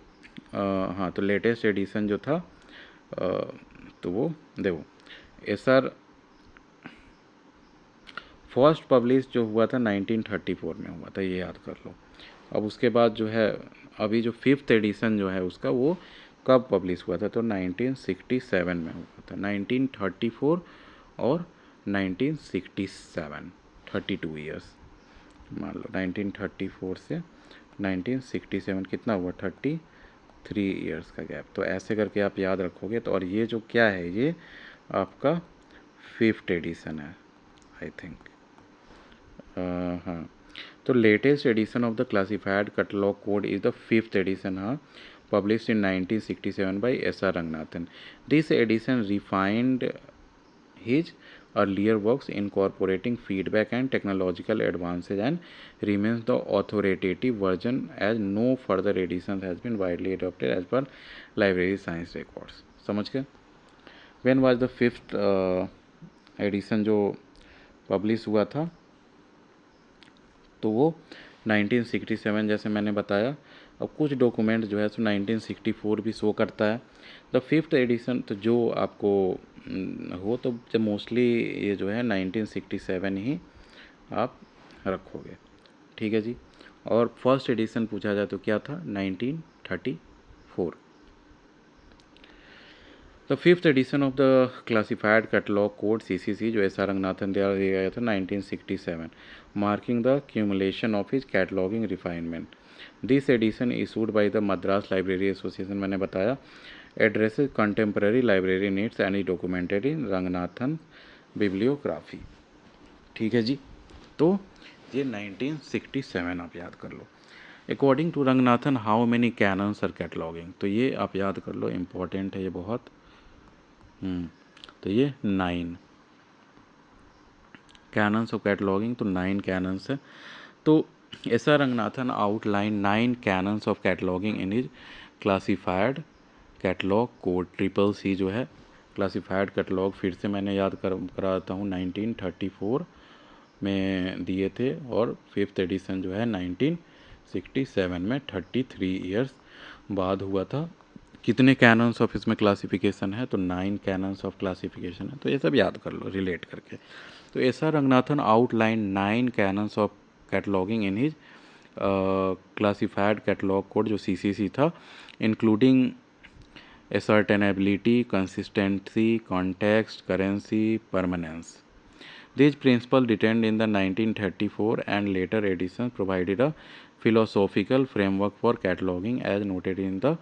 हाँ, तो लेटेस्ट एडिशन जो था तो वो देखो SR फर्स्ट पब्लिश जो हुआ था 1934 में हुआ था, ये याद कर लो। अब उसके बाद जो है अभी जो फिफ्थ एडिशन जो है उसका वो कब पब्लिश हुआ था तो 1967 में हुआ था। 1934 और 1967 32 ईयर्स मान लो, 1934 से 1967 कितना हुआ 33 ईयर्स का गैप। तो ऐसे करके आप याद रखोगे तो, और ये जो क्या है ये आपका फिफ्थ एडिशन है आई थिंक, हाँ। तो latest edition of the classified catalogue code is the fifth addition, हाँ, published in 1967 by SR Ranganathan. This edition refined his earlier works, incorporating feedback and technological advances, and remains the authoritative version as no further edition has been widely adopted as per library science records. समझ गए? When was the fifth edition जो publish हुआ था तो वो 1967 जैसे मैंने बताया। अब कुछ डॉक्यूमेंट जो है सो 1964 भी शो करता है। द फिफ्थ एडिशन तो जो आपको हो तो जब मोस्टली ये जो है 1967 ही आप रखोगे। ठीक है जी। और फर्स्ट एडिशन पूछा जाए तो क्या था 1934। The fifth edition of the classified catalogue code CCC जो एस आर रंगनाथन द्वारा दिया गया था 1967, marking the cumulation of his cataloguing refinement. This edition issued by the Madras library association, मैंने बताया, addresses contemporary library needs and is documented in Ranganathan bibliography. ठीक है जी. तो ये 1967 आप याद कर लो. According to Ranganathan how many canons are cataloguing, तो ये आप याद कर लो, इम्पॉर्टेंट है ये बहुत. तो ये 9 कैनन्स ऑफ कैटलॉगिंग, तो 9 कैनन्स है. तो S R Ranganathan outline 9 cannons of cataloguing in is classified catalogue code CCC जो है क्लासिफाइड कैटलॉग, फिर से मैंने याद कराता हूँ, 1934 में दिए थे और फिफ्थ एडिशन जो है 1967 में 33 ईयर्स बाद हुआ था. कितने कैनन्स ऑफ इसमें क्लासिफिकेशन है, तो 9 कैनन्स ऑफ क्लासिफिकेशन है. तो ये सब याद कर लो रिलेट करके. तो S R Ranganathan outline 9 cannons of cataloguing in his classified catalogue code जो CCC था, including ascertainability, consistency, context, currency, permanence. These principles detailed in the 1934 and later editions provided a philosophical framework for cataloging as noted in the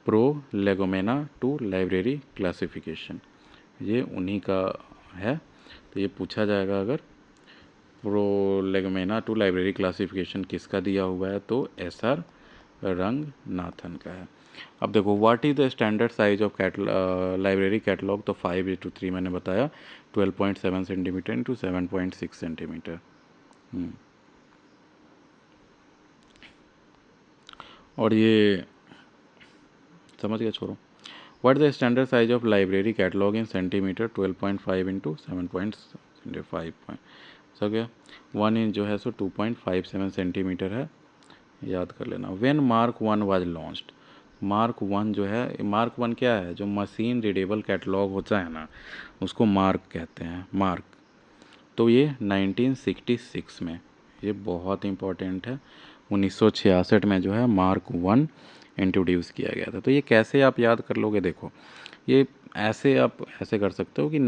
Prolegomena to Library Classification. ये उन्हीं का है. तो ये पूछा जाएगा अगर प्रोलेगोमेना टू लाइब्रेरी क्लासिफिकेशन किसका दिया हुआ है, तो एस आर रंगनाथन का है. अब देखो what is the standard size of library catalogue, तो 5:3 मैंने बताया, 12.7 सेंटीमीटर इंटू 7.6 सेंटीमीटर. और ये समझ गया छोड़ो. What is the standard size of library catalogue in centimetre, 12.5 into 7.5 सो गया. 1 इंच जो है सो 2.57 सेंटीमीटर है, याद कर लेना. When mark 1 was launched, mark 1 जो है, मार्क 1 क्या है, जो मशीन रीडेबल कैटलॉग होता है ना, उसको मार्क कहते हैं, मार्क. तो ये 1966 में, ये बहुत इम्पोर्टेंट है, 1966 में जो है मार्क 1 इंट्रोड्यूस किया गया था. तो ये कैसे आप याद कर लोगे, देखो ये ऐसे आप ऐसे कर सकते हो कि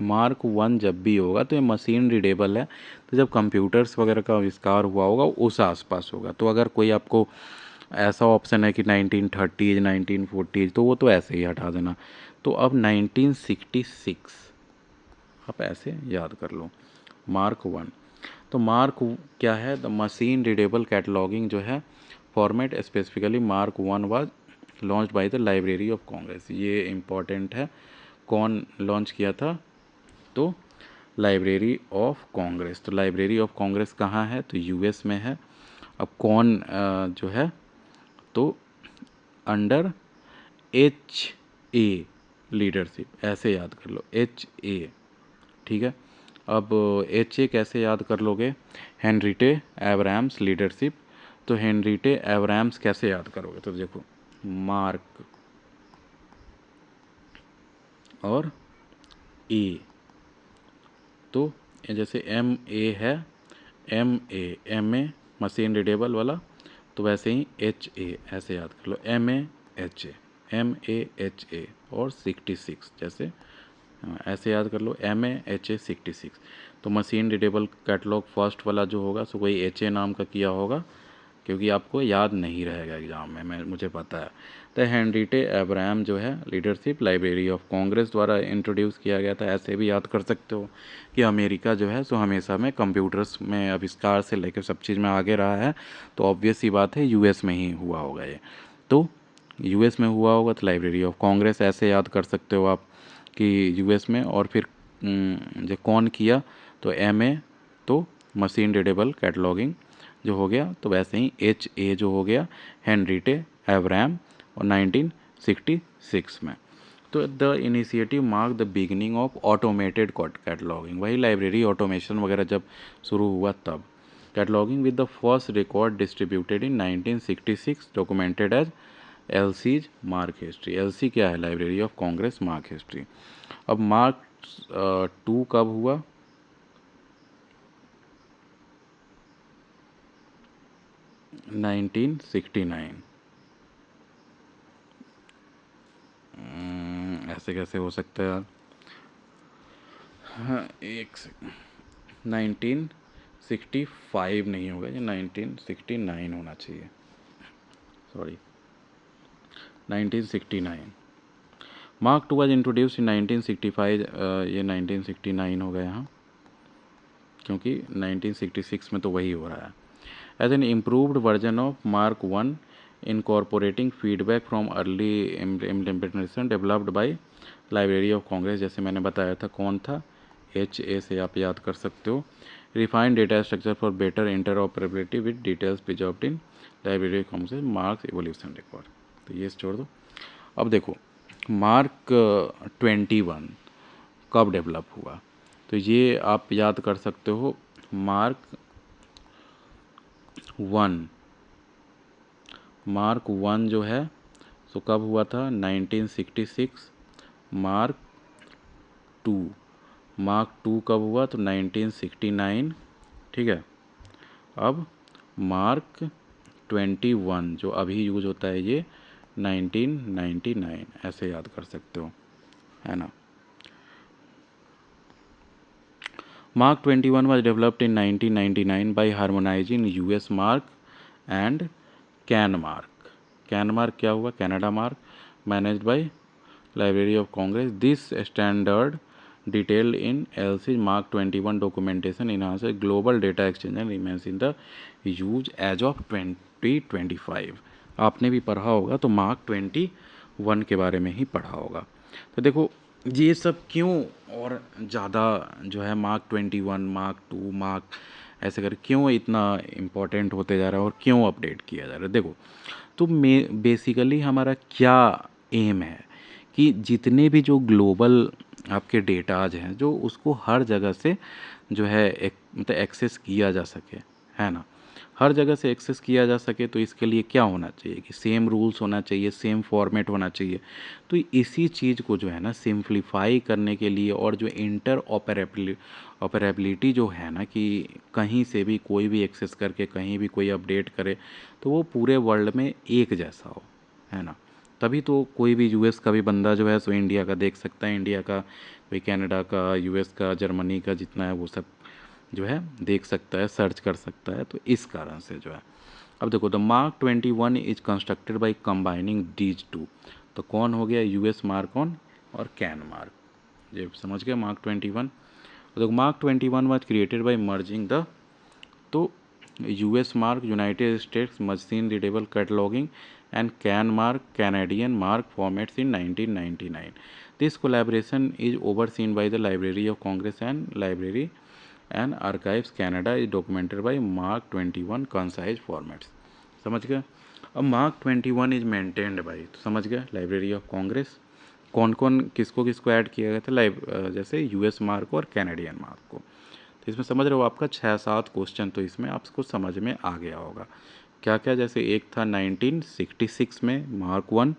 मार्क 1 जब भी होगा तो ये मशीन रीडेबल है, तो जब कंप्यूटर्स वगैरह का आविष्कार हुआ होगा उस आसपास होगा. तो अगर कोई आपको ऐसा ऑप्शन है कि 1930 1940, तो वो तो ऐसे ही हटा देना. तो अब 1966 आप ऐसे याद कर लो, मार्क 1. तो मार्क क्या है, द मशीन रीडेबल कैटलॉगिंग जो है format, specifically mark 1 was launch by the library of Congress. ये इम्पॉर्टेंट है, कौन लॉन्च किया था, तो लाइब्रेरी ऑफ कांग्रेस. तो लाइब्रेरी ऑफ कांग्रेस कहाँ है, तो US में है. अब कौन जो है, तो अंडर HA लीडरशिप, ऐसे याद कर लो, HA. ठीक है. अब HA कैसे याद कर लोगे, हेनरीटे एब्राम्स लीडरशिप. तो हेनरीटे एब्राम्स कैसे याद करोगे, तो देखो मार्क और E, तो जैसे MA है, MA मशीन रीडेबल वाला, तो वैसे ही HA ऐसे याद कर लो, MAHA और 66 जैसे ऐसे याद कर लो, MAHA 66. तो मशीन रीडेबल कैटलॉग फर्स्ट वाला जो होगा सो कोई HA नाम का किया होगा, क्योंकि आपको याद नहीं रहेगा एग्ज़ाम में, मुझे पता है. तो हेनरीटे एब्राहम जो है लीडरशिप लाइब्रेरी ऑफ कांग्रेस द्वारा इंट्रोड्यूस किया गया था. ऐसे भी याद कर सकते हो कि अमेरिका जो है सो हमेशा में कंप्यूटर्स में आविष्कार से लेकर सब चीज़ में आगे रहा है, तो ऑब्वियस सी बात है US में ही हुआ होगा ये. तो US में हुआ होगा तो लाइब्रेरी ऑफ कांग्रेस ऐसे याद कर सकते हो आप कि US में. और फिर जो कौन किया, तो MA, तो मशीन रीडेबल कैटलॉगिंग जो हो गया, तो वैसे ही HA जो हो गया हेनरीटे एब्राहम और 1966 में. तो the initiative mark the beginning of automated cataloguing, वही लाइब्रेरी ऑटोमेशन वगैरह जब शुरू हुआ तब. Cataloguing with the first record distributed in 1966 documented as LC's MARC history. LC क्या है, library of Congress MARC history. अब मार्क 2 कब हुआ, 1969. ऐसे कैसे हो सकता है यार। हाँ एक सेकंड, 1965 नहीं होगा, ये 1969 होना चाहिए, sorry 1969। MARC two was introduce in 1965, ये 1969 हो गया यहाँ, क्योंकि 1966 में तो वही हो रहा है। As an improved version of MARC one incorporating feedback from early implementation developed by Library of Congress, जैसे मैंने बताया था कौन था, HA से आप याद कर सकते हो। Refined data structure for better interoperability with details preserved in Library of Congress marks evolution record. तो ये छोड़ दो। अब देखो मार्क 21 कब डेवलप हुआ, तो ये आप याद कर सकते हो। मार्क वन जो है तो कब हुआ था, 1966। मार्क टू कब हुआ, तो 1969, ठीक है। अब मार्क 21 जो अभी यूज होता है ये 1999, ऐसे याद कर सकते हो, है ना। MARC 21 was developed in 1999 by harmonizing US MARC and CAN MARC. CAN MARC क्या हुआ, Canada MARC, managed by Library of Congress. This standard detailed in LC MARC 21 documentation enhance global data exchange and remains in the use as of 2025। आपने भी पढ़ा होगा, तो MARC 21 के बारे में ही पढ़ा होगा। तो देखो ये सब क्यों और ज़्यादा जो है मार्क 21, मार्क 2, मार्क ऐसे कर क्यों इतना इम्पोर्टेंट होते जा रहा है और क्यों अपडेट किया जा रहा है। देखो तो बेसिकली हमारा क्या एम है कि जितने भी जो ग्लोबल आपके डेटाज हैं जो उसको हर जगह से जो है मतलब एक्सेस किया जा सके, है ना। हर जगह से एक्सेस किया जा सके तो इसके लिए क्या होना चाहिए कि सेम रूल्स होना चाहिए, सेम फॉर्मेट होना चाहिए। तो इसी चीज़ को जो है ना सिंप्लीफाई करने के लिए और जो इंटर ऑपरेबिलिटी जो है ना कि कहीं से भी कोई भी एक्सेस करके कहीं भी कोई अपडेट करे तो वो पूरे वर्ल्ड में एक जैसा हो, है ना। तभी तो कोई भी US का भी बंदा जो है सो इंडिया का देख सकता है, इंडिया का कोई कनाडा का, US का, जर्मनी का जितना है वो सब जो है देख सकता है, सर्च कर सकता है। तो इस कारण से जो है अब देखो the MARC 21 is constructed by combining these two. तो कौन हो गया, US मार्क ऑन और कैन मार्क, ये समझ गए मार्क 21। तो MARC 21 was created by merging the, तो US MARC United States machine readable cataloguing and can mark Canadian mark formats in 1999. This collaboration is overseen by the Library of Congress and Library and Archives Canada is documented by Mark 21 concise formats. समझ गए। अब mark 21 is maintained by, तो समझ गए library of Congress. कौन कौन किसको किसको ऐड किया गया था, जैसे US मार्क और कैनेडियन मार्क को। तो इसमें समझ रहे हो आपका 6-7 क्वेश्चन तो इसमें आपको समझ में आ गया होगा। क्या क्या, जैसे एक था 1966 में मार्क वन,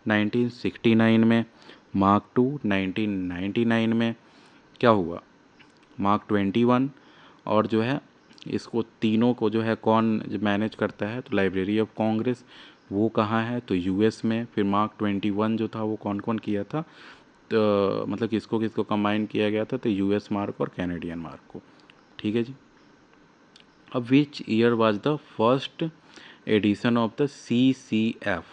1969 में मार्क टू, 1999 में क्या हुआ मार्क 21। और जो है इसको तीनों को जो है कौन मैनेज करता है, तो लाइब्रेरी ऑफ कांग्रेस। वो कहाँ है, तो US में। फिर मार्क 21 जो था वो कौन कौन किया था, तो मतलब किसको किसको कंबाइन किया गया था, तो US मार्क और कैनेडियन मार्क को, ठीक है जी। अब which year was the first edition of the CCF।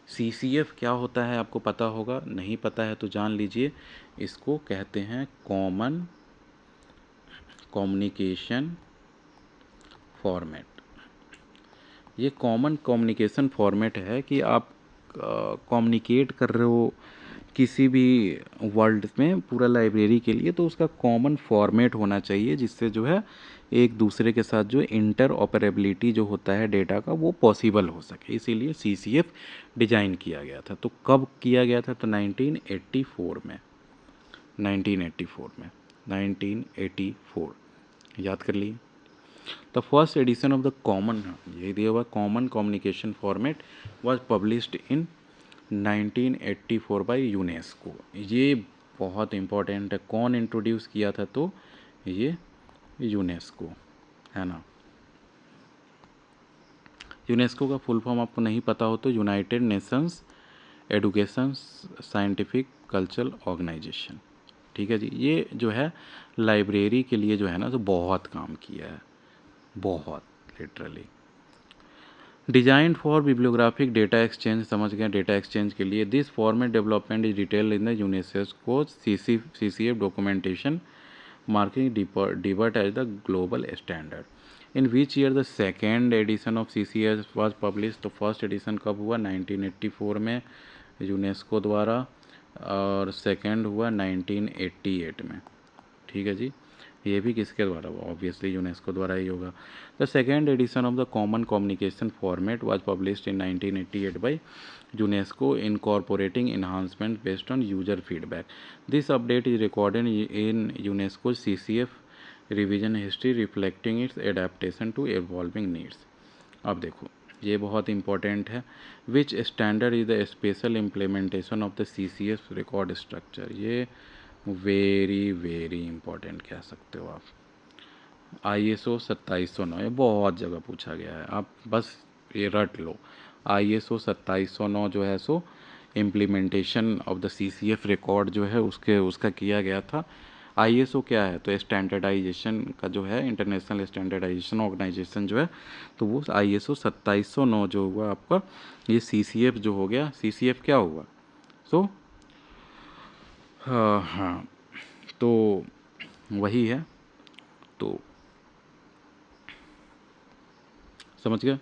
CCF क्या होता है आपको पता होगा, नहीं पता है तो जान लीजिए, इसको कहते हैं कॉमन कम्युनिकेशन फॉर्मेट। ये कॉमन कम्युनिकेशन फॉर्मेट है कि आप कम्युनिकेट कर रहे हो किसी भी वर्ल्ड में पूरा लाइब्रेरी के लिए, तो उसका कॉमन फॉर्मेट होना चाहिए जिससे जो है एक दूसरे के साथ जो इंटर ऑपरेबिलिटी जो होता है डेटा का वो पॉसिबल हो सके, इसीलिए CCF डिजाइन किया गया था। तो कब किया गया था, तो 1984 में, 1984 याद कर लिए। The first edition of the common, ये दिया हुआ common communication format was published in 1984 by UNESCO. ये बहुत इम्पोर्टेंट है, कौन इंट्रोड्यूस किया था, तो ये यूनेस्को, है ना। यूनेस्को का फुल फॉर्म आपको नहीं पता हो तो United Nations education, scientific, cultural organisation. ठीक है जी, ये जो है लाइब्रेरी के लिए जो है ना तो बहुत काम किया है, बहुत literally. Design for bibliographic data exchange, समझ गए, डेटा एक्सचेंज के लिए। This format development is detail in the UNESCO CCF documentation marking DBERT as the global standard. In which year the second edition of CCS was published? तो first edition कब हुआ? 1984 में UNESCO द्वारा, और second हुआ 1988 में। ठीक है जी, ये भी किसके द्वारा हुआ? ऑब्वियसली यूनेस्को द्वारा ही होगा। The second edition of the common communication format was published in 1988 by UNESCO, incorporating enhancement based on user feedback. This update is recorded in UNESCO's CCF revision history, reflecting its adaptation to evolving needs. अब देखो, ये बहुत important है। विच standard is the special implementation of the CCF record structure? ये very very important कह सकते हो आप। ISO 2709, ये बहुत जगह पूछा गया है, आप बस ये रट लो। ISO 2709 जो है सो implementation of the CCF record जो है उसका किया गया था। ISO क्या है? तो स्टैंडर्डाइजेशन का जो है, इंटरनेशनल स्टैंडर्डाइजेशन ऑर्गेनाइजेशन जो है, तो वो ISO 2709 जो हुआ आपका, ये CCF जो हो गया, CCF क्या हुआ? सो हाँ, तो वही है, तो समझ गए।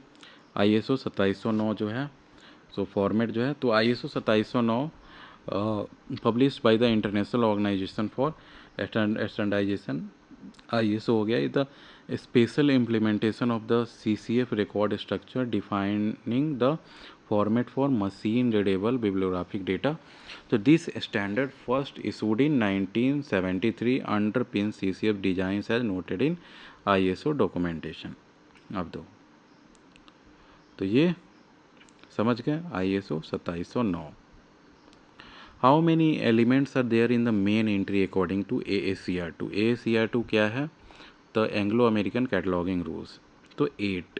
ISO 2709 जो है सो फॉर्मेट जो है, तो ISO 2709 published by the international organisation for standardization, ISO हो गया, is the special implementation of the CCF record structure defining the format for machine readable bibliographic data. तो this standard first issued in 1973 underpin CCF design as noted in ISO documentation. अब दो, तो ये समझ गए ISO 2709। How many elements are there in the main entry according to AACR2? AACR2 क्या है? The Anglo American cataloguing rules. तो 8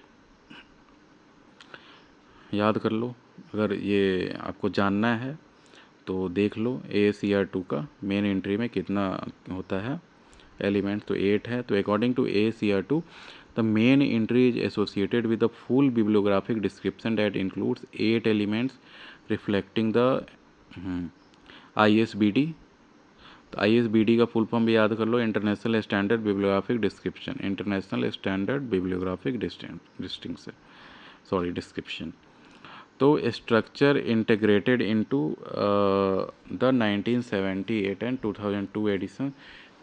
याद कर लो, अगर ये आपको जानना है तो देख लो AACR2 का मेन एंट्री में कितना होता है एलिमेंट्स, तो 8 है। तो according to AACR2 the main entry is associated with a full bibliographic description that includes 8 elements reflecting the ISBD। तो ISBD का फुल फॉर्म भी याद कर लो, international standard bibliographic description, international standard bibliographic description. तो structure integrated into the 1978 and 2002 edition.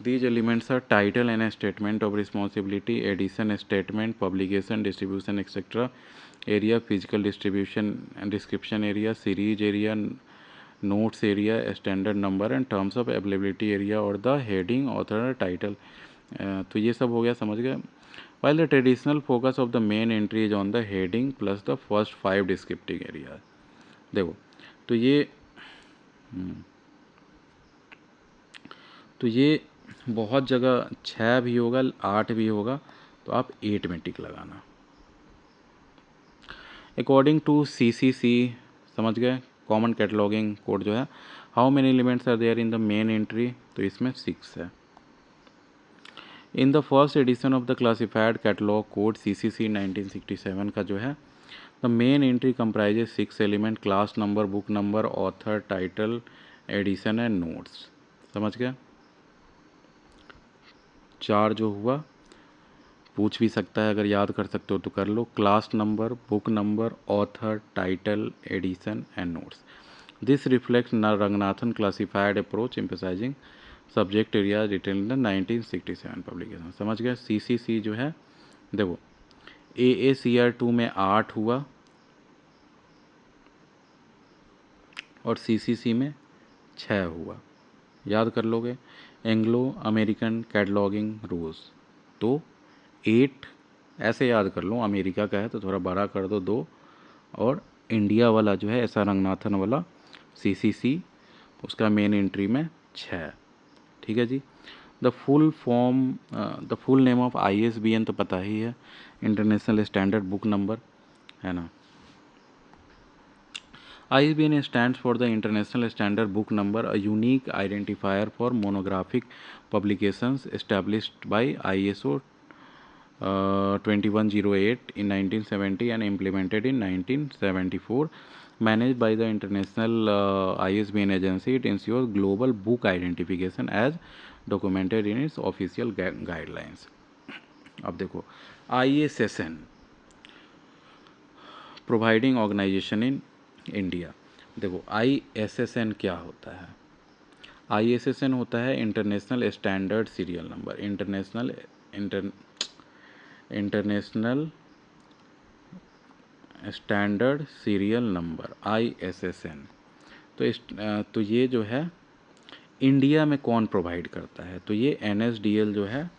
These elements are title and a statement of responsibility, edition statement, publication, distribution, etc. Area, physical distribution and description area, series area, notes area, standard number and terms of availability area और the heading, author, title। तो ये सब हो गया, समझ गए। While the traditional focus of the main entry is on the heading plus the first 5 descriptive areas। देखो, तो ये बहुत जगह 6 भी होगा, 8 भी होगा, तो आप 8 में टिक लगाना। अकॉर्डिंग टू CCC, समझ गए, कॉमन कैटलॉगिंग कोड जो है, how many elements are there in the main entry? तो इसमें 6 है। In the first edition of the classified catalogue code CCC 1967 का जो है, the main entry comprises 6 element, class number, book number, author, title, edition and notes. समझ गया। 4 जो हुआ, पूछ भी सकता है, अगर याद कर सकते हो तो कर लो, class number, book number, author, title, edition and notes. This reflects Ranganathan classified approach emphasizing subject area written in the 1967 publication. समझ गए। CCC जो है, देखो AACR2 में 8 हुआ और CCC में 6 हुआ, याद कर लोगे। एंग्लो अमेरिकन कैटलॉगिंग रूल्स, तो 8 ऐसे याद कर लो, अमेरिका का है तो थोड़ा बड़ा कर दो 2, और इंडिया वाला जो है ऐसा रंगनाथन वाला CCC, उसका मेन एंट्री में 6। ठीक है जी। The full name of ISBN तो पता ही है, इंटरनेशनल स्टैंडर्ड बुक नंबर, है ना। ISBN stands for the International Standard Book Number, a unique identifier for monographic publications established by ISO 2108 in 1970 and implemented in 1974. Managed by the International ISBN Agency, it ensures global book identification as documented in its official guidelines. अब देखो ISSN providing organisation in India. देखो ISSN क्या होता है? ISSN होता है international standard serial number, international standard serial number ISSN। तो ये जो है इंडिया में कौन प्रोवाइड करता है? तो ये NSDL जो है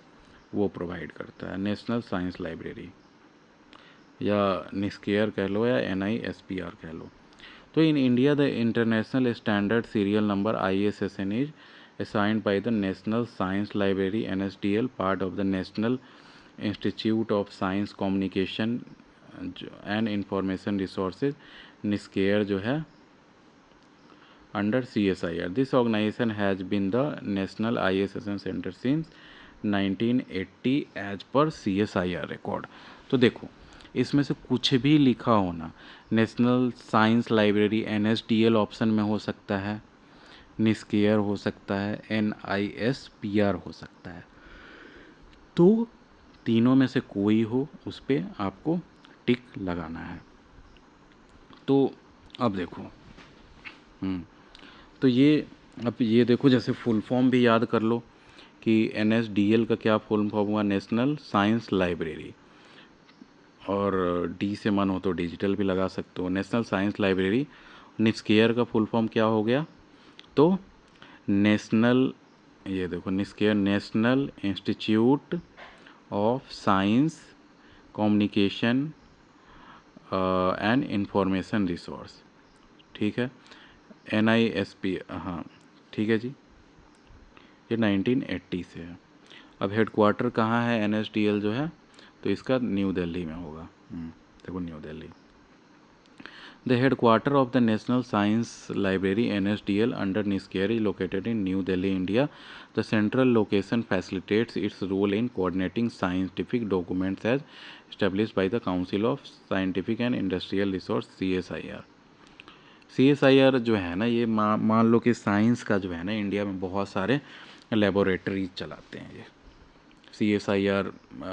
वो प्रोवाइड करता है, नेशनल साइंस लाइब्रेरी, या निस्केयर कह लो या NISPR कह लो। तो in India the international standard serial number ISSN is assigned by the National Science Library NSDL, part of the National Institute of Science Communication and Information Resources, NISCARE जो है under CSIR. This organization has been the National ISSN Center since 1980 as per CSIR record. तो देखो इसमें से कुछ भी लिखा होना, national science library NSDL option में हो सकता है, निस्केयर हो सकता है, NISPR हो सकता है। तो तीनों में से कोई हो उस पर आपको टिक लगाना है। तो अब देखो तो ये देखो, जैसे फुल फॉर्म भी याद कर लो कि NSDL का क्या फुल फॉर्म हुआ, नेशनल साइंस लाइब्रेरी, और डी से मन हो तो डिजिटल भी लगा सकते हो, नेशनल साइंस लाइब्रेरी। निस्केयर का फुल फॉर्म क्या हो गया? तो नेशनल, ये देखो NISCAIR, national institute of science communication and information resource, ठीक है, NISP, हाँ ठीक है जी, ये 1980 से है। अब हेडक्वार्टर कहाँ है NSDL जो है? तो इसका न्यू दिल्ली में होगा। देखो new Delhi. The headquarters of the National Science Library NSDL under NISCARE is located in New Delhi, India. The central location facilitates its role in coordinating scientific documents as established by the Council of Scientific and Industrial Research CSIR. CSIR जो है ना, ये मान लो कि science का जो है ना, इंडिया में बहुत सारे लेबोरेटरीज चलाते हैं। ये CSIR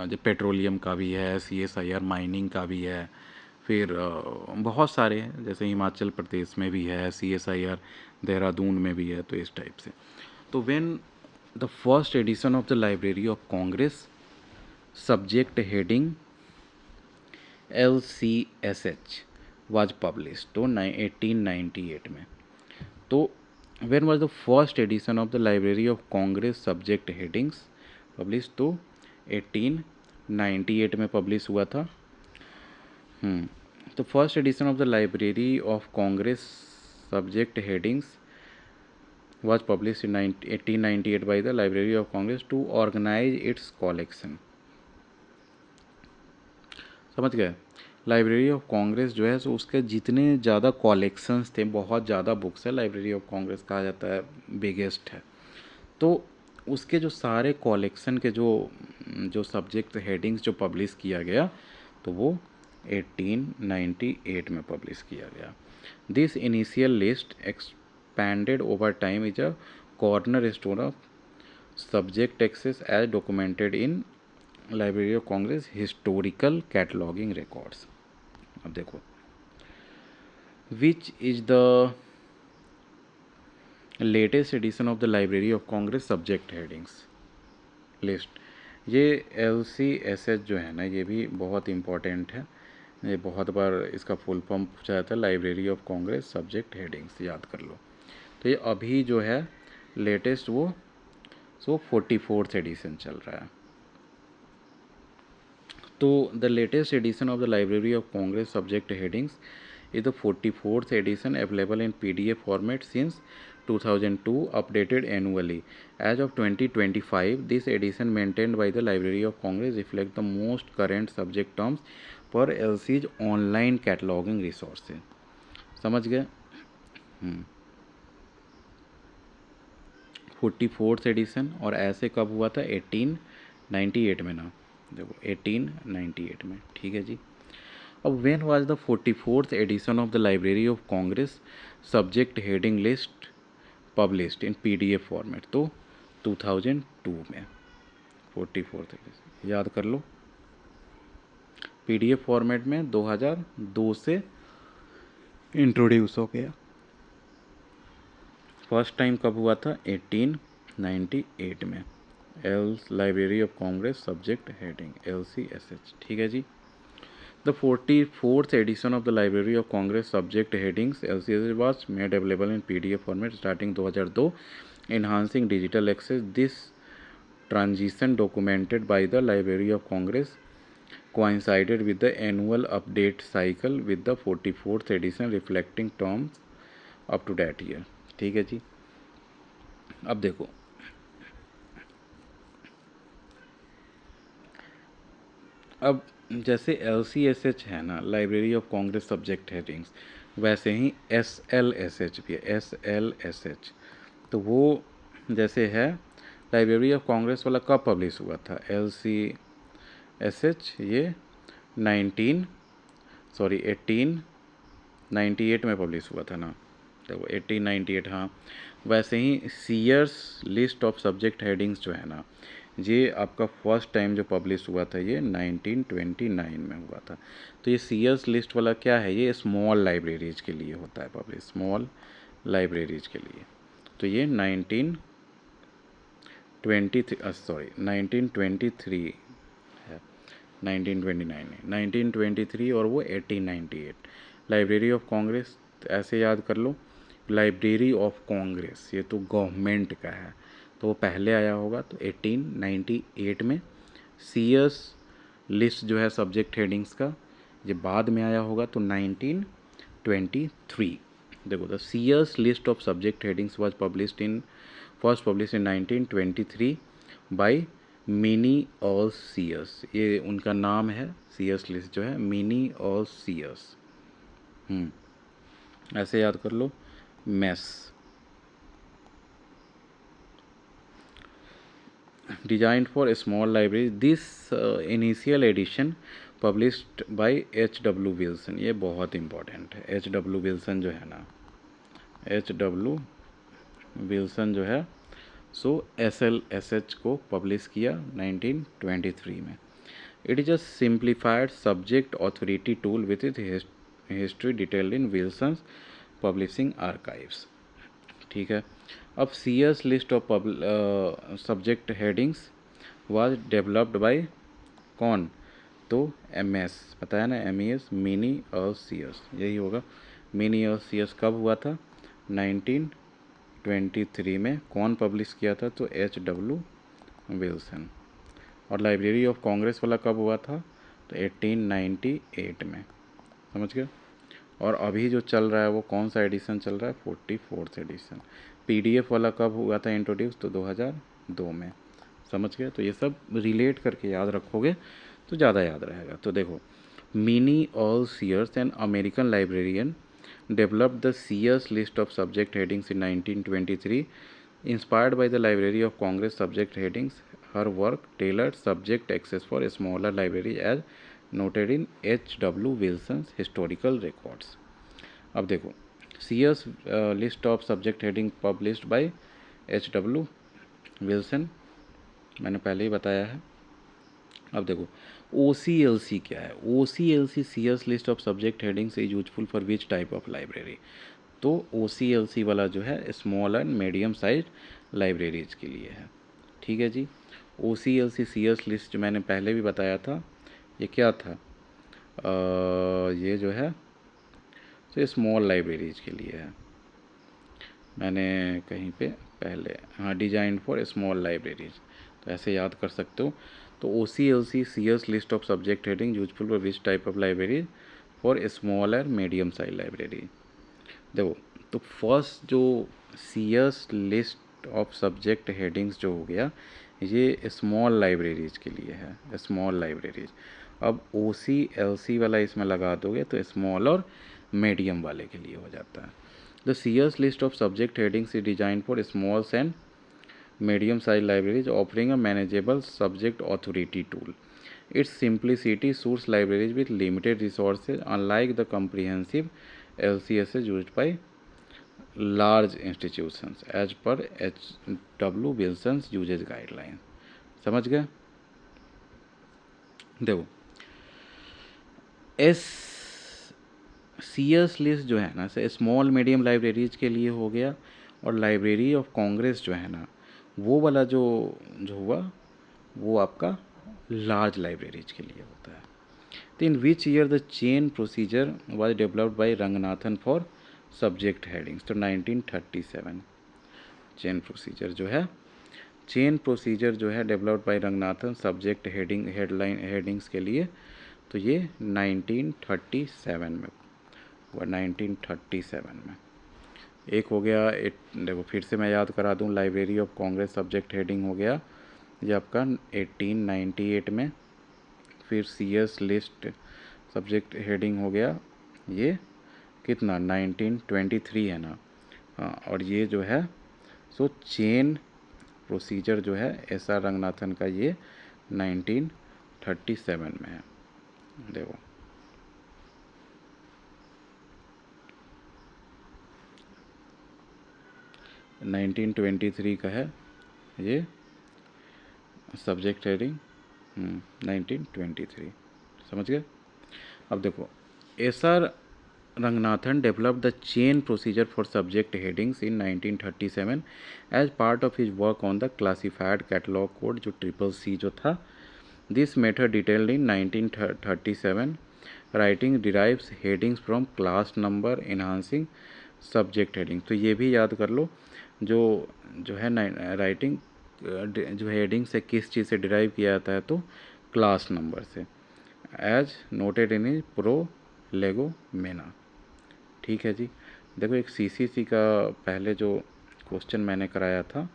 जो पेट्रोलियम का भी है, CSIR माइनिंग का भी है, फिर बहुत सारे हैं, जैसे हिमाचल प्रदेश में भी है CSIR, देहरादून में भी है, तो इस टाइप से। तो when the first edition of the library of Congress subject heading LCSH was publish, तो 1898 में। तो when was the first edition of the library of Congress subject headings publish, तो 1898 में पब्लिश हुआ था। तो first edition of the library of Congress subject headings was published in 1898 by the Library of Congress to organize its collection। समझ गए? Library of Congress जो है, सो उसके जितने ज़्यादा कलेक्शंस थे, बहुत ज़्यादा बुक्स है, लाइब्रेरी ऑफ कांग्रेस कहा जाता है बिगेस्ट है। तो उसके जो सारे कलेक्शन के जो सब्जेक्ट हेडिंग्स जो पब्लिश किया गया, तो वो 1898 में पब्लिश किया गया। This initial list expanded over time is a corner stone of subject access as documented in Library of Congress historical cataloguing records. अब देखो, which is the latest edition of the library of Congress subject headings list. ये LCSH जो है ना, ये भी बहुत important है, ये बहुत बार इसका फुल फॉर्म पूछा जाता है, library of Congress subject headings, याद कर लो। तो ये अभी जो है लेटेस्ट वो 44th एडिशन चल रहा है। तो the latest edition of the library of Congress subject headings is the 44th edition, available in PDF format since 2002, updated annually. As of 2025, this edition maintained by the Library of Congress reflects the most current subject terms per LC's online cataloging resources। समझ गए? 44th addition, और ऐसे कब हुआ था? 1898 में ना, देखो 1898 में, ठीक है जी। अब when was the 44th edition of the library of Congress subject heading list published in PDF format? तो 2002 में 44th एडिशन, याद कर लो, पीडीएफ फॉर्मेट में 2002 से इंट्रोड्यूस हो गया। फर्स्ट टाइम कब हुआ था? 1898 में। Else library of Congress subject heading LCSH, ठीक है जी। The 44th edition of the library of Congress subject headings LCSH was made available in PDF format starting 2002, enhancing digital access. This transition documented by the Library of Congress coincided with the annual update cycle with the 44th edition reflecting terms up to that year, ठीक है जी। अब देखो, अब जैसे LCSH है ना, library of Congress subject headings, वैसे ही SLSH भी है, SLSH। तो वो जैसे है, लाइब्रेरी ऑफ कांग्रेस वाला कब पब्लिश हुआ था? LCSH ये 1898 में पब्लिश हुआ था ना, देखो 1898, हाँ। वैसे ही Sears list of subject headings जो है ना, ये आपका फर्स्ट टाइम जो पब्लिश हुआ था ये 1929 में हुआ था। तो ये सीयर्स लिस्ट वाला क्या है? ये स्मॉल लाइब्रेरीज के लिए होता है पब्लिश, स्मॉल लाइब्रेरीज के लिए। तो ये 1923 है, 1929 है, 1923 और वो 1898। लाइब्रेरी ऑफ कांग्रेस ऐसे याद कर लो, लाइब्रेरी ऑफ कांग्रेस ये तो गवर्नमेंट का है, तो वो पहले आया होगा, तो 1898 में। सीएस लिस्ट जो है सब्जेक्ट हेडिंग्स का, ये बाद में आया होगा, तो 1923। देखो, द सीएस list of subject headings was first publish in 1923 by Minnie Earl सीएस, ये उनका नाम है। सीएस लिस्ट जो है मिनी ऑल सीएस, ऐसे याद कर लो, mess. Designed for small libraries, this initial edition published by H.W. Wilson, ये बहुत इम्पोर्टेंट है। H.W. Wilson जो है ना, H.W. Wilson जो है, सो SLSH को पब्लिश किया 1923 में। It is a simplified subject authority tool with it history detailed in Wilson's publishing archives, ठीक है। अब CS list of subject headings was developed bye कौन? तो MS, बताया ना, MES, मिनी और सीएस, यही होगा। मिनी और सीएस कब हुआ था? 1923 में। कौन पब्लिश किया था? तो H.W. विल्सन। और लाइब्रेरी ऑफ कांग्रेस वाला कब हुआ था? तो 1898 में, समझ गए। और अभी जो चल रहा है वो कौन सा एडिशन चल रहा है? 44th addition. PDF वाला कब हुआ था इंट्रोड्यूस? तो 2002 में, समझ गए। तो ये सब रिलेट करके याद रखोगे तो ज़्यादा याद रहेगा। तो देखो, Minnie Earl Sears an American librarian developed the Sears list of subject headings in 1923 inspired by the library of Congress subject headings. Her work tailored subject access for smaller library as noted in H.W. Wilson's historical records. अब देखो, सीएस list of subject heading published by H.W. Wilson, मैंने पहले ही बताया है। अब देखो, OCLC क्या है? OCLC CS list of subject headings is useful for which type of library? तो OCLC वाला जो है small and medium size libraries के लिए है, ठीक है जी। OCLC सीएस लिस्ट जो मैंने पहले भी बताया था, ये क्या था? ये जो है तो स्मॉल लाइब्रेरीज के लिए है, मैंने कहीं पे पहले, हाँ, डिजाइन फॉर स्मॉल लाइब्रेरीज, तो ऐसे याद कर सकते हो। तो OCLC CS list of subject heading useful for which type of library? For small और मीडियम साइज लाइब्रेरी। देखो, तो फर्स्ट जो CS list of subject headings जो हो गया, ये स्मॉल लाइब्रेरीज के लिए है, स्मॉल लाइब्रेरीज। अब OCLC वाला इसमें लगा दोगे तो स्मॉल और मीडियम वाले के लिए हो जाता है। द सीएस list of subject headings is design for smalls and medium size libraries offering a manageable subject authority tool. Its simplicity suits libraries with limited resources, unlike the comprehensive LCSs used by large institutions as per H.W. Wilson's usage guidelines. समझ गए? देखो S C S list जो है ना small medium libraries के लिए हो गया, और लाइब्रेरी ऑफ कांग्रेस जो है ना वो वाला जो जो हुआ वो आपका लार्ज लाइब्रेरीज के लिए होता है। तो in which year the chain procedure was developed by Ranganathan for subject headings, तो 1937 चेन प्रोसीजर जो है developed by Ranganathan subject headline headings के लिए, तो ये 1937 में हुआ। 1937 में एक हो गया। देखो फिर से मैं याद करा दूं, library of Congress subject heading हो गया ये आपका 1898 में। फिर सीएस लिस्ट सब्जेक्ट हेडिंग हो गया ये कितना 1923 है ना। हाँ, और ये जो है सो चेन प्रोसीजर जो है एस आर रंगनाथन का ये 1937 में है। देखो 1923 का है ये सब्जेक्ट हेडिंग 1923, समझ गए। अब देखो S R Ranganathan developed the chain procedure for subject headings in 1937 as part of his work on the classified catalogue code जो CCC जो था। This method detailed in 1937 writing derives headings from class number enhancing subject heading. तो ये भी याद कर लो जो जो है राइटिंग जो हेडिंग से किस चीज़ से डिराइव किया जाता है, तो क्लास नंबर से, as noted in his Prolegomena. ठीक है जी। देखो एक CCC का पहले जो क्वेश्चन मैंने कराया था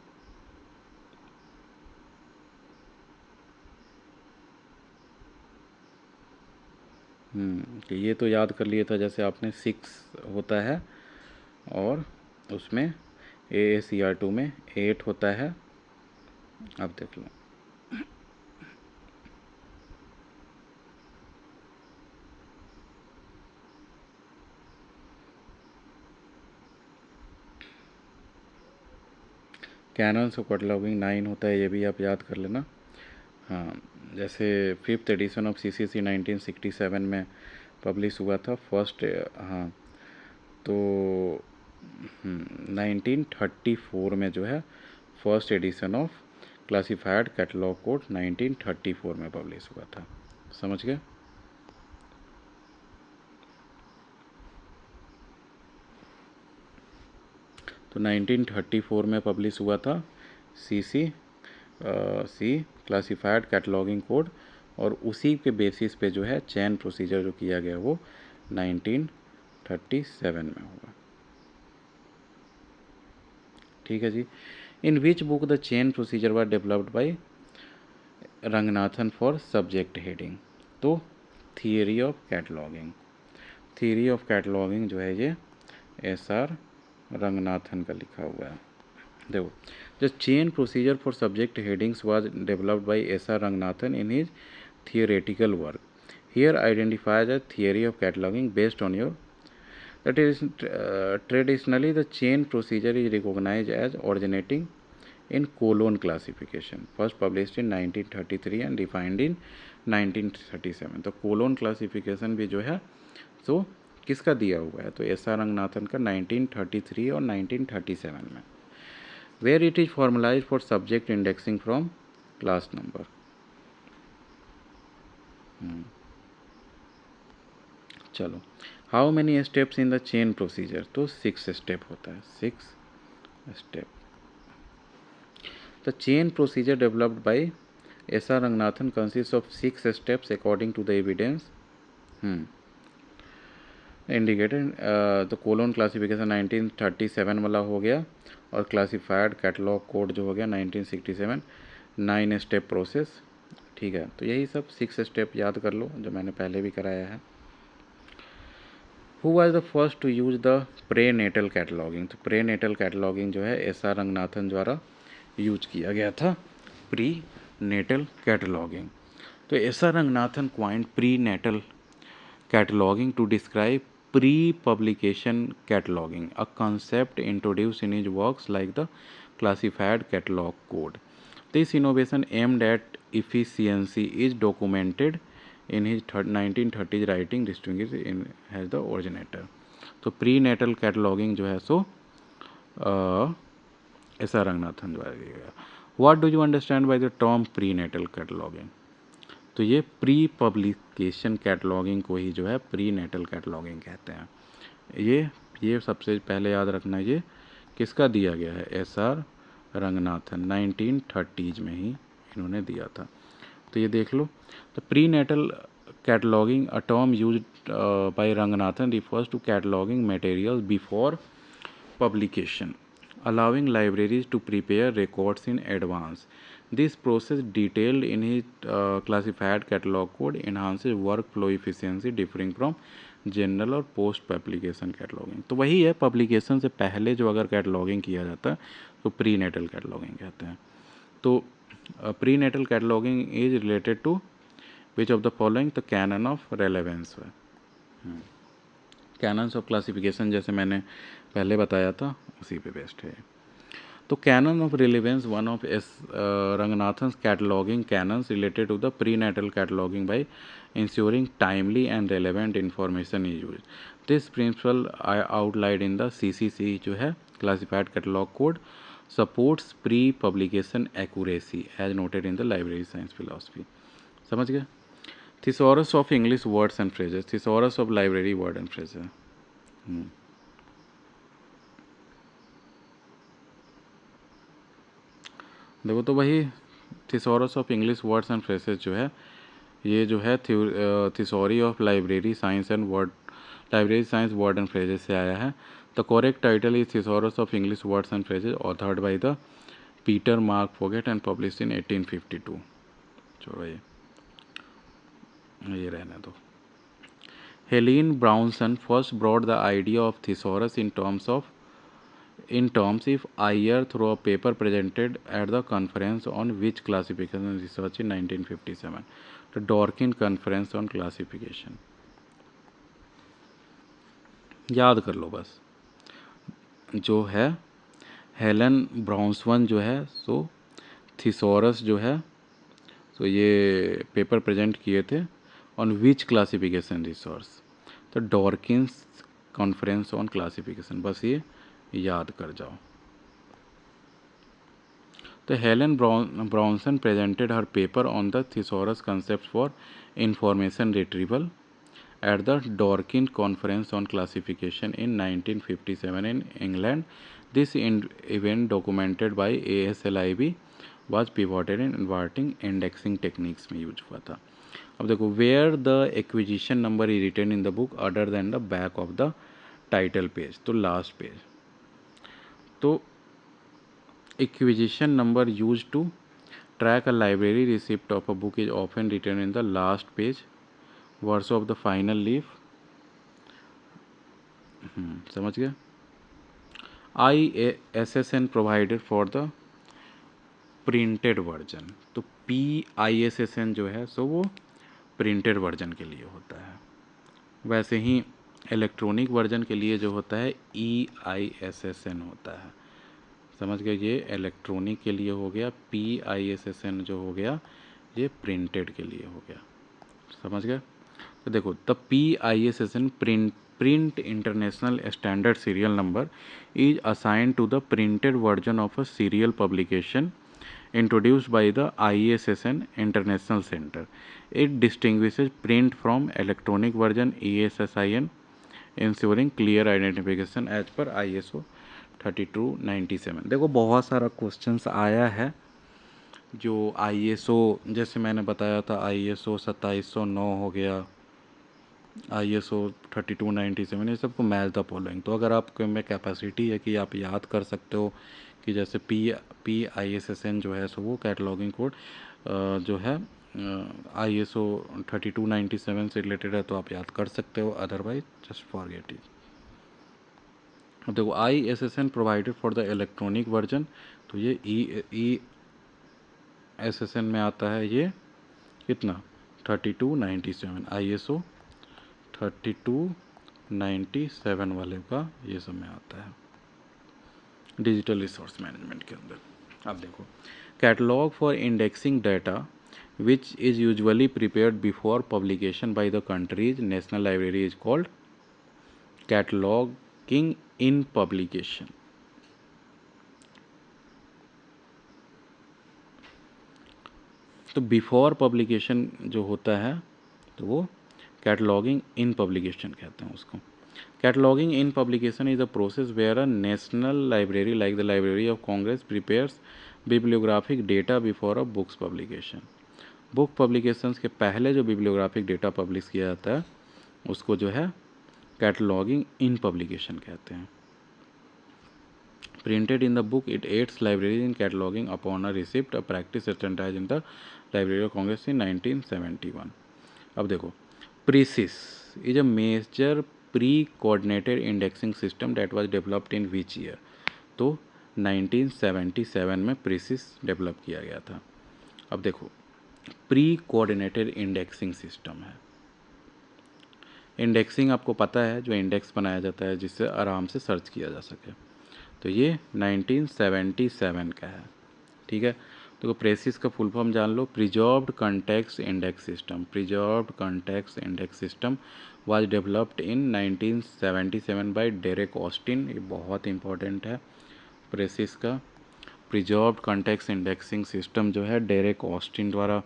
कि ये तो याद कर लिया था, जैसे आपने 6 होता है और उसमें AACR2 में 8 होता है। अब देख लो कैनन्स ऑफ कैटलॉगिंग 9 होता है, ये भी आप याद कर लेना। हाँ, जैसे 5th एडिशन ऑफ CCC 1967 में पब्लिश हुआ था फर्स्ट। हाँ, तो 1934 में जो है first edition of classified catalogue code 1934 में पब्लिश हुआ था, समझ गए। तो 1934 में पब्लिश हुआ था CCC क्लासिफाइड कैटलॉगिंग कोड, और उसी के बेसिस पे जो है चेन प्रोसीजर जो किया गया वो 1937 में होगा। ठीक है जी। In which book the chain procedure were developed by Ranganathan for subject heading, तो theory of cataloguing. Theory of cataloguing जो है ये SR रंगनाथन का लिखा हुआ है। देखो the chain procedure for subject headings was developed by SR Ranganathan in his theoretical work. Here identifies a theory of cataloging based on your that is traditionally the chain procedure is recognized as originating in colon classification, first published in 1933 and refined in 1937। तो colon classification भी जो है तो किसका दिया हुआ है, तो SR रंगनाथन का 1933 और 1937 में। Where it is formalize for subject indexing from class number. चलो how many steps in the chain procedure, तो 6 स्टेप होता है, 6 step. The chain procedure developed by SR Ranganathan consist of 6 steps according to the evidence indicated. तो colon classification 1937 वाला हो गया, और classified catalogue code जो हो गया 1967, 9 स्टेप प्रोसेस। ठीक है, तो यही सब 6 स्टेप याद कर लो जो मैंने पहले भी कराया है। Who was the first to use the prenatal cataloguing? तो प्रे नेटल कैटलॉगिंग जो है एस आर रंगनाथन द्वारा यूज किया गया था, प्री नेटल कैटलॉगिंग। तो S R Ranganathan coined prenatal cataloging to describe pre-publication cataloging, a concept introduced in his works like the classified catalog code. This innovation aimed at efficiency is documented in his 1930s writing, distinguished in as the originator. तो prenatal cataloguing जो है सो S R Ranganathan द्वारा किया गया। What do you understand by the term prenatal cataloguing? तो ये pre publication cataloguing को ही जो है प्री नेटल कैटलॉगिंग कहते हैं। ये सबसे पहले याद रखना, ये किसका दिया गया है? एस आर रंगनाथन 1930s में ही इन्होंने दिया था। तो ये देख लो, तो prenatal cataloguing a term use by Ranganathan refers to cataloguing material before publication, allowing libraries to prepare records in advance. This process, detailed in his classified catalog code, enhances workflow efficiency, differing from general और post publication cataloguing. तो वही है, publication से पहले जो अगर cataloguing किया जाता है तो प्री नेटल कैटलॉगिंग कहते हैं। तो prenatal cataloguing is related to which of the following? The canon of relevance है। कैनन्स ऑफ क्लासिफिकेशन जैसे मैंने पहले बताया था उसी पे बेस्ड है। तो canon of relevance, one of S Ranganathan cataloguing canons related to the prenatal cataloguing by insuring timely and relevant information is use. This principle outlined in the CCC जो है classified catalogue code supports pre publication accuracy as noted in the library science philosophy. समझ गए? Thesaurus of English words and phrases, thesaurus of library word and phrases. देखो, तो वही thesaurus of English words and phrases जो है, ये जो है thesauri of library science and word, library science word and phrases से आया है। The correct title is thesaurus of English words and phrases, authored by the Peter Mark Roget and published in 1852। छोड़ो ये रहने दो। Helen Brownson first brought the idea of thesaurus in terms if Iyer through a paper presented at the conference on which classification research in 1957, the Dworkin Conference on Classification। याद कर लो बस, जो है Helen Bronson जो है सो thesaurus जो है सो ये पेपर प्रेजेंट किए थे ऑन विच क्लासिफिकेशन रिसोर्स, तो डॉर्किन्स कॉन्फ्रेंस ऑन क्लासिफिकेशन, बस ये याद कर जाओ। तो Helen Brownson presented her paper on the thesaurus concepts for information retrieval at the Dworkin Conference on Classification in 1957 in England. This event documented by ASLIB was pivoted in inverting indexing techniques में use हुआ था। अब देखो, where the acquisition number is written in the book other than the back of the title page, तो last page. तो acquisition number used to track a library receipt of a book is often written in the last page verse of the final leaf। समझ गया? ISSN provided for the printed version, तो PISSN जो है सो वो printed version के लिए होता है। वैसे ही इलेक्ट्रॉनिक वर्जन के लिए जो होता है EISSN होता है। समझ गए? ये इलेक्ट्रॉनिक के लिए हो गया, PISSN जो हो गया ये प्रिंटेड के लिए हो गया। समझ गए? तो देखो, the PISSN print international standard serial number is assigned to the printed version of a serial publication introduced by the ISSN International Center. It distinguishes print from electronic version ESSIN, ensuring clear identification as per ISO 3297। देखो, बहुत सारा questions आया है जो ISO, जैसे मैंने बताया था ISO 2709 हो गया, ISO 3297, ये सबको मैच द फॉलोइंग। तो अगर आपके में कैपेसिटी है कि आप याद कर सकते हो कि जैसे PISSN जो है सो वो कैटलॉगिंग कोड जो है ISO 3297 से रिलेटेड है तो आप याद कर सकते हो, अदरवाइज जस्ट फॉरगेट इट। अब देखो ISSN provided for the electronic version, तो ये ESSN में आता है ये कितना 3297, ISO 3297 वाले का ये सब में आता है डिजिटल रिसोर्स मैनेजमेंट के अंदर। अब देखो catalogue for indexing data which is usually prepared before publication by the countries national library is called cataloguing in publication. तो बिफोर पब्लिकेशन जो होता है तो वो कैटलॉगिंग इन पब्लिकेशन कहते हैं उसको। Cataloguing in publication is a process where a national library like the library of Congress prepares bibliographic data before a book's publication. Book publications के पहले जो बिब्लियोग्राफिक डेटा पब्लिश किया जाता है उसको जो है कैटलॉगिंग इन पब्लिकेशन कहते हैं। Printed in the book, it aids libraries in cataloging upon a receipt, a practice standardized in the Library of Congress in 1971. अब देखो PRECIS is a major pre-coordinated indexing system that was developed in which year? तो 1977 में PRECIS develop किया गया था। अब देखो pre coordinated indexing system है। इंडेक्सिंग आपको पता है, जो इंडेक्स बनाया जाता है जिससे आराम से सर्च किया जा सके, तो ये 1977 का है। ठीक है, तो प्रेसिस का फुल फॉर्म जान लो, preserved context index system. Preserved context index system was developed in 1977 by Derek Austin. ये बहुत इंपॉर्टेंट है प्रेसिस का। प्रिजर्व्ड कॉन्टेक्स्ट इंडेक्सिंग सिस्टम जो है डेरेक ऑस्टिन द्वारा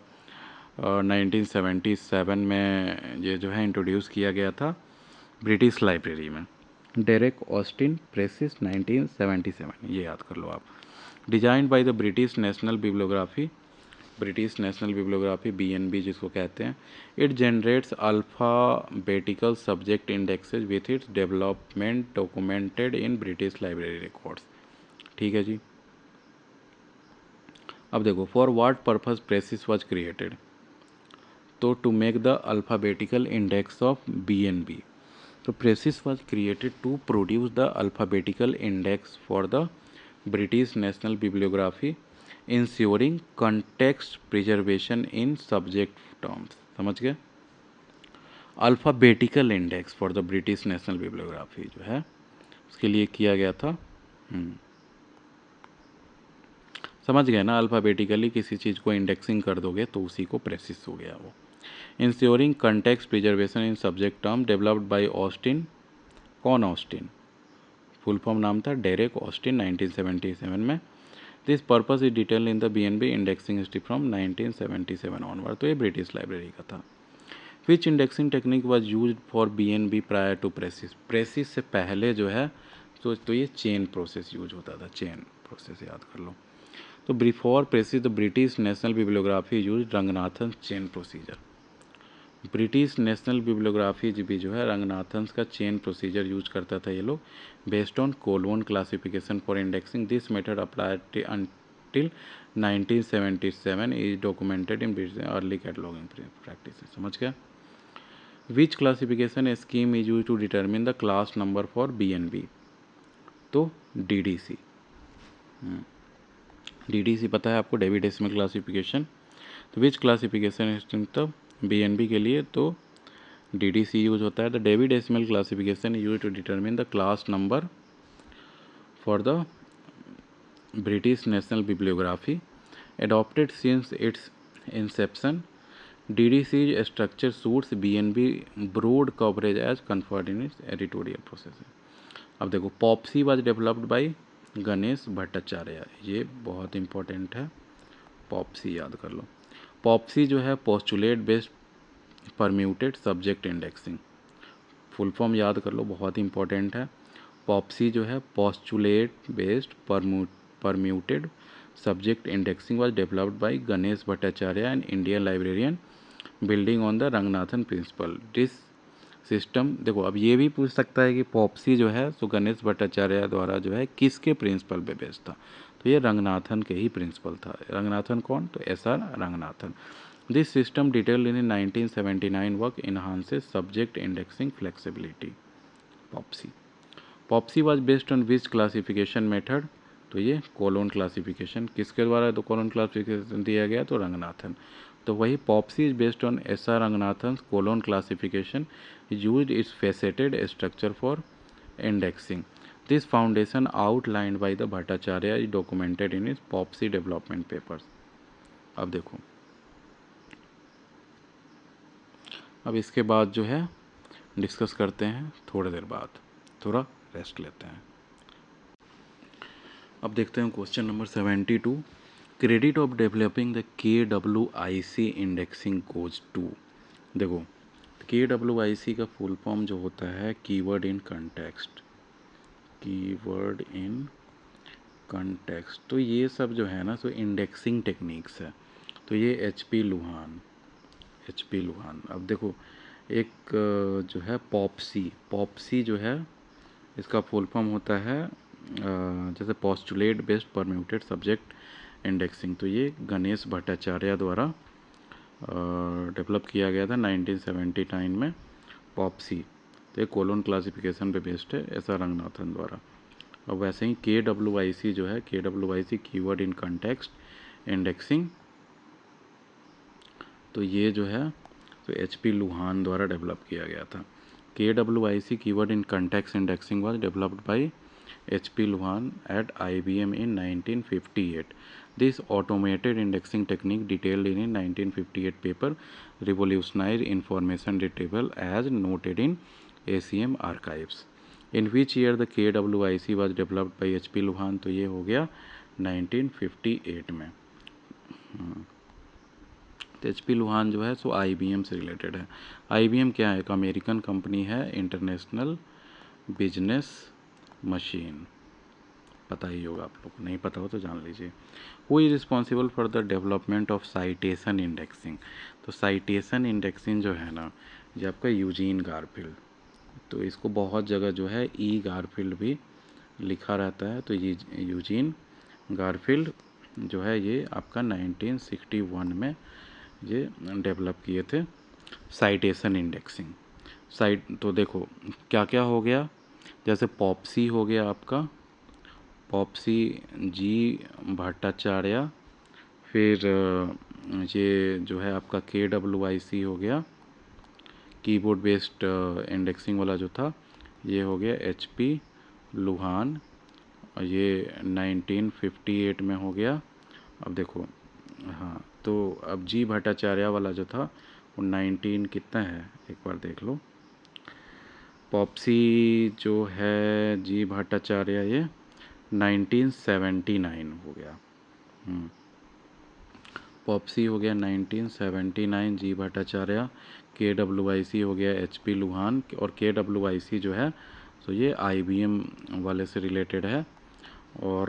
1977 में ये जो है इंट्रोड्यूस किया गया था ब्रिटिश लाइब्रेरी में। डेरेक ऑस्टिन प्रेसिस 1977, ये याद कर लो आप। Designed by the British national Bibliography, British national Bibliography BNB जिसको कहते हैं। It generates alphabetical subject indexes with its development documented in British library records. ठीक है जी। अब देखो for what purpose PRECIS was created, तो to make the alphabetical index of BNB। So PRECIS was created to produce the alphabetical index for the British National Bibliography, ensuring context preservation in subject terms। समझ गए? Alphabetical index for the British national bibliography जो है उसके लिए किया गया था। समझ गए ना, अल्फ़ाबेटिकली किसी चीज़ को इंडेक्सिंग कर दोगे तो उसी को प्रेसिस हो गया वो। Ensuring context preservation in subject term, developed by Austin. कौन ऑस्टिन? फुल फॉर्म नाम था डेरेक ऑस्टिन 1977 में। This purpose is detail in the BNB indexing history from 1977 onward. तो ये ब्रिटिश लाइब्रेरी का था। Which indexing technique was used for BNB prior to PRECIS. PRECIS से पहले जो है तो ये चेन प्रोसेस यूज होता था, चेन प्रोसेस याद कर लो। तो before precious the British national bibliography use Ranganathan chain procedure. British national bibliography भी जो है रंगनाथन्स का चेन प्रोसीजर यूज करता था ये लोग, based on colon classification for indexing. This method applied until 1977 is documented in British early cataloguing practice. समझ गया? Which classification scheme is use to determine the class number for BNB, तो DDC। DDC पता है आपको, Davy decimal classification. तो विच classification तब BNB के लिए तो DDC यूज होता है। The Dewey decimal classification use to determine the class number for the British national bibliography, adopted since its inception। DDC structure suits BNB broad coverage as conferred in its editorial process। अब देखो Popsy was developed by Ganesh Bhattacharya, ये बहुत important है, Popsy याद कर लो। POPSI जो है postulate based permuted subject indexing, full form याद कर लो, बहुत इंपॉर्टेंट है। पॉप्सी जो है postulate based permuted subject indexing was developed by Ganesh Bhattacharyya and Indian librarian, building on the Ranganathan principle. This system, देखो अब ये भी पूछ सकता है कि पॉप्सी जो है तो गणेश भट्टाचार्य द्वारा जो है किसके प्रिंसिपल पे बेस्ड था, तो ये रंगनाथन के ही प्रिंसिपल था। रंगनाथन कौन? तो SR Ranganathan. This system detailed in 1979 work enhances subject indexing flexibility. POPSI. POPSI was based on which classification method? तो ये कोलोन क्लासिफिकेशन किसके द्वारा तो कोलोन क्लासिफिकेशन दिया गया तो रंगनाथन। तो वही POPSI is based on S R Ranganathan colon classification used its faceted structure for indexing. This foundation outlined by the Bhattacharya is documented in his POPSI development papers. अब देखो, अब इसके बाद जो है डिस्कस करते हैं थोड़ी देर बाद, थोड़ा रेस्ट लेते हैं। अब देखते हैं question number 72। Credit of developing the KWIC indexing goes to. देखो, KWIC का फुल फॉर्म जो होता है keyword in context, keyword in context. तो ये सब जो है ना सो इंडेक्सिंग टेक्निक्स है। तो ये HP लुहान, अब देखो एक जो है पॉप्सी जो है इसका फुल फॉर्म होता है जैसे postulate based permuted subject indexing. तो ये गणेश भट्टाचार्य द्वारा डेवलप किया गया था 1979 में पॉप्सी। तो ये कोलोन क्लासिफिकेशन पे बेस्ड है ऐसा रंगनाथन द्वारा। अब वैसे ही KWIC जो है KWIC keyword in context indexing, तो ये जो है तो HP लुहान द्वारा डेवलप किया गया था। KWIC keyword in context indexing was developed bye HP Luhan at IBM in 1958. This automated indexing technique detailed in a 1958 paper revolutionized information retrieval as noted in ACM archives. In which year the KWIC was developed by HP Luhan? तो ये हो गया 1958 में। तो HP लुहान जो है सो IBM से related है। IBM क्या है? एक अमेरिकन कंपनी है, इंटरनेशनल बिजनेस मशीन, पता ही होगा आप लोग को, नहीं पता हो तो जान लीजिए। Who is responsible for the development of citation indexing? तो साइटेशन इंडेक्सिंग जो है ना ये आपका यूजीन गारफील्ड, तो इसको बहुत जगह जो है गारफील्ड भी लिखा रहता है। तो ये यूजीन गारफील्ड जो है ये आपका 1961 में ये डेवलप किए थे साइटेशन इंडेक्सिंग। तो देखो क्या क्या हो गया, जैसे पॉप्सी हो गया आपका, पॉप्सी जी भट्टाचार्य, फिर ये जो है आपका KWIC हो गया, कीबोर्ड बेस्ड इंडेक्सिंग वाला जो था ये हो गया HP लुहान, और ये 1958 में हो गया। अब देखो हाँ, तो अब जी भट्टाचार्य वाला जो था वो 19 कितना है एक बार देख लो। पॉप्सी जो है जी भट्टाचार्य ये 1979 हो गया। पॉप्सी हो गया 1979 जी भट्टाचार्य, KWIC हो गया HP लुहान, और KWIC जो है तो ये IBM वाले से रिलेटेड है। और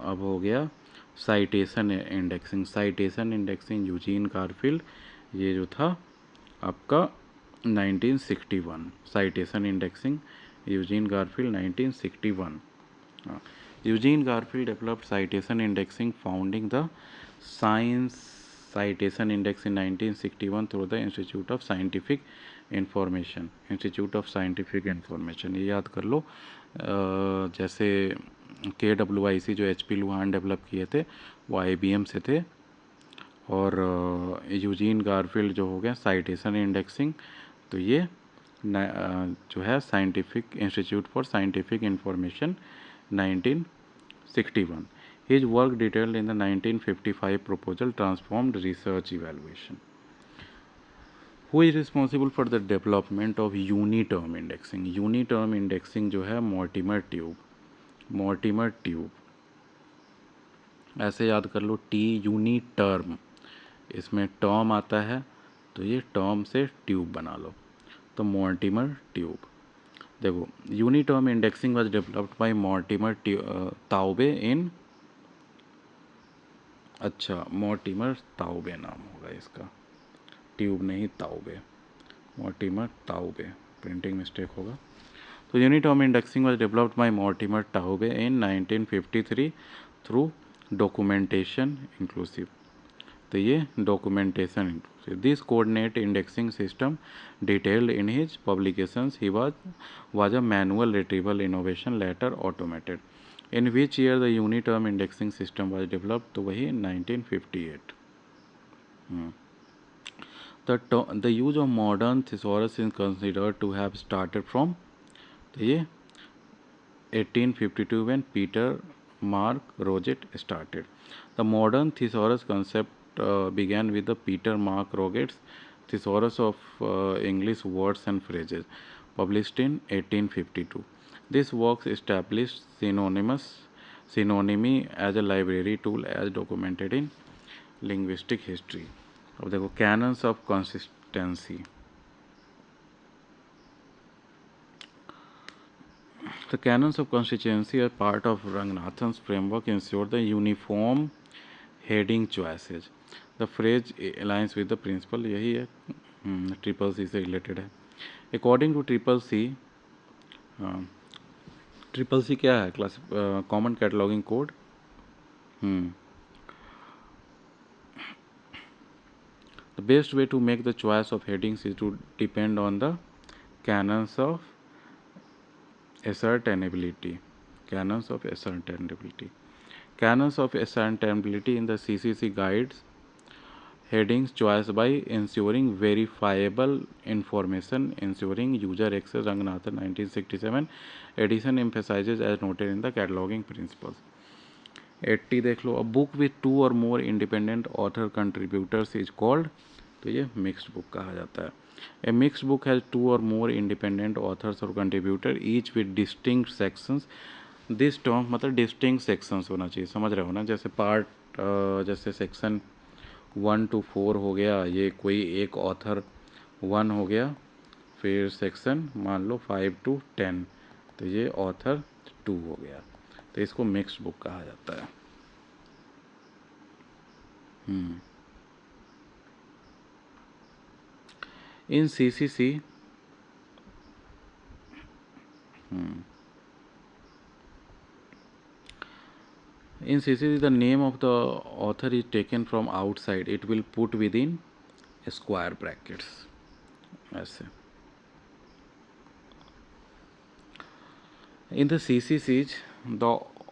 अब हो गया साइटेशन इंडेक्सिंग यूजीन गारफील्ड, ये जो था आपका 1961, citation indexing Eugene Garfield 1961। Eugene Garfield developed citation indexing founding the science citation index in 1961 through the institute of scientific information, ये याद कर लो। जैसे KWIC जो HP लुहान डेवलप किए थे वो IBM से थे, और यूजीन गारफील्ड जो हो गया साइटेशन इंडेक्सिंग, तो ये जो है scientific institute for scientific information 1961। His work detailed in the 1955 proposal transformed research evaluation. Who is responsible for the development of uniterm indexing? Uniterm indexing जो है मॉर्टिमर ट्यूब, ऐसे याद कर लो, यूनिटर्म, इसमें टर्म आता है तो ये टर्म से ट्यूब बना लो, तो मॉर्टिमर ट्यूब। देखो uniterm indexing was developed by Mortimer Taube in, अच्छा मॉर्टिमर ताउबे नाम होगा इसका, ट्यूब नहीं Taube, Mortimer Taube, printing mistake होगा। तो uniterm indexing was developed by Mortimer Taube in 1953 through documentation inclusive. तो ये documentation inclusive this coordinate indexing system detailed in his publications he was a manual retrieval innovation later automated in which year the uniterm indexing system was developed, तो वही 1958। The use of modern thesaurus is considered to have started from, तो ये 1852 when Peter Mark Roget started. The modern thesaurus concept began with the Peter Mark Roget's Thesaurus of English Words and Phrases, published in 1852. This work established synonymy as a library tool as documented in linguistic history. अब देखो canons of consistency. The canons of constituency are part of Ranganathan's framework ensure the uniform heading choices. The phrase aligns with the principle, यही है, triple C से related है. According to triple C क्या है? Class common cataloguing code. The best way to make the choice of headings is to depend on the canons of ascertainability. Canons of ascertainability. Canons of ascertainability in the CCC guides headings choice by ensuring verifiable information, ensuring user access. Ranganathan 1967 edition emphasizes as noted in the cataloging principles. 80 देख लो. A book with two or more independent author contributors is called, तो ये mixed book कहा जाता है. A mixed book has two or more independent authors or contributor each with distinct sections. This term मतलब distinct sections होना चाहिए, समझ रहे हो ना. जैसे पार्ट जैसे सेक्शन 1 to 4 हो गया, ये कोई एक ऑथर 1 हो गया. फिर सेक्शन मान लो 5 to 10, तो ये ऑथर 2 हो गया. तो इसको मिक्स्ड बुक कहा जाता है. इन CCC in CCC the name of the author is taken from outside, it will put within square brackets ऐसे. In the CCCs,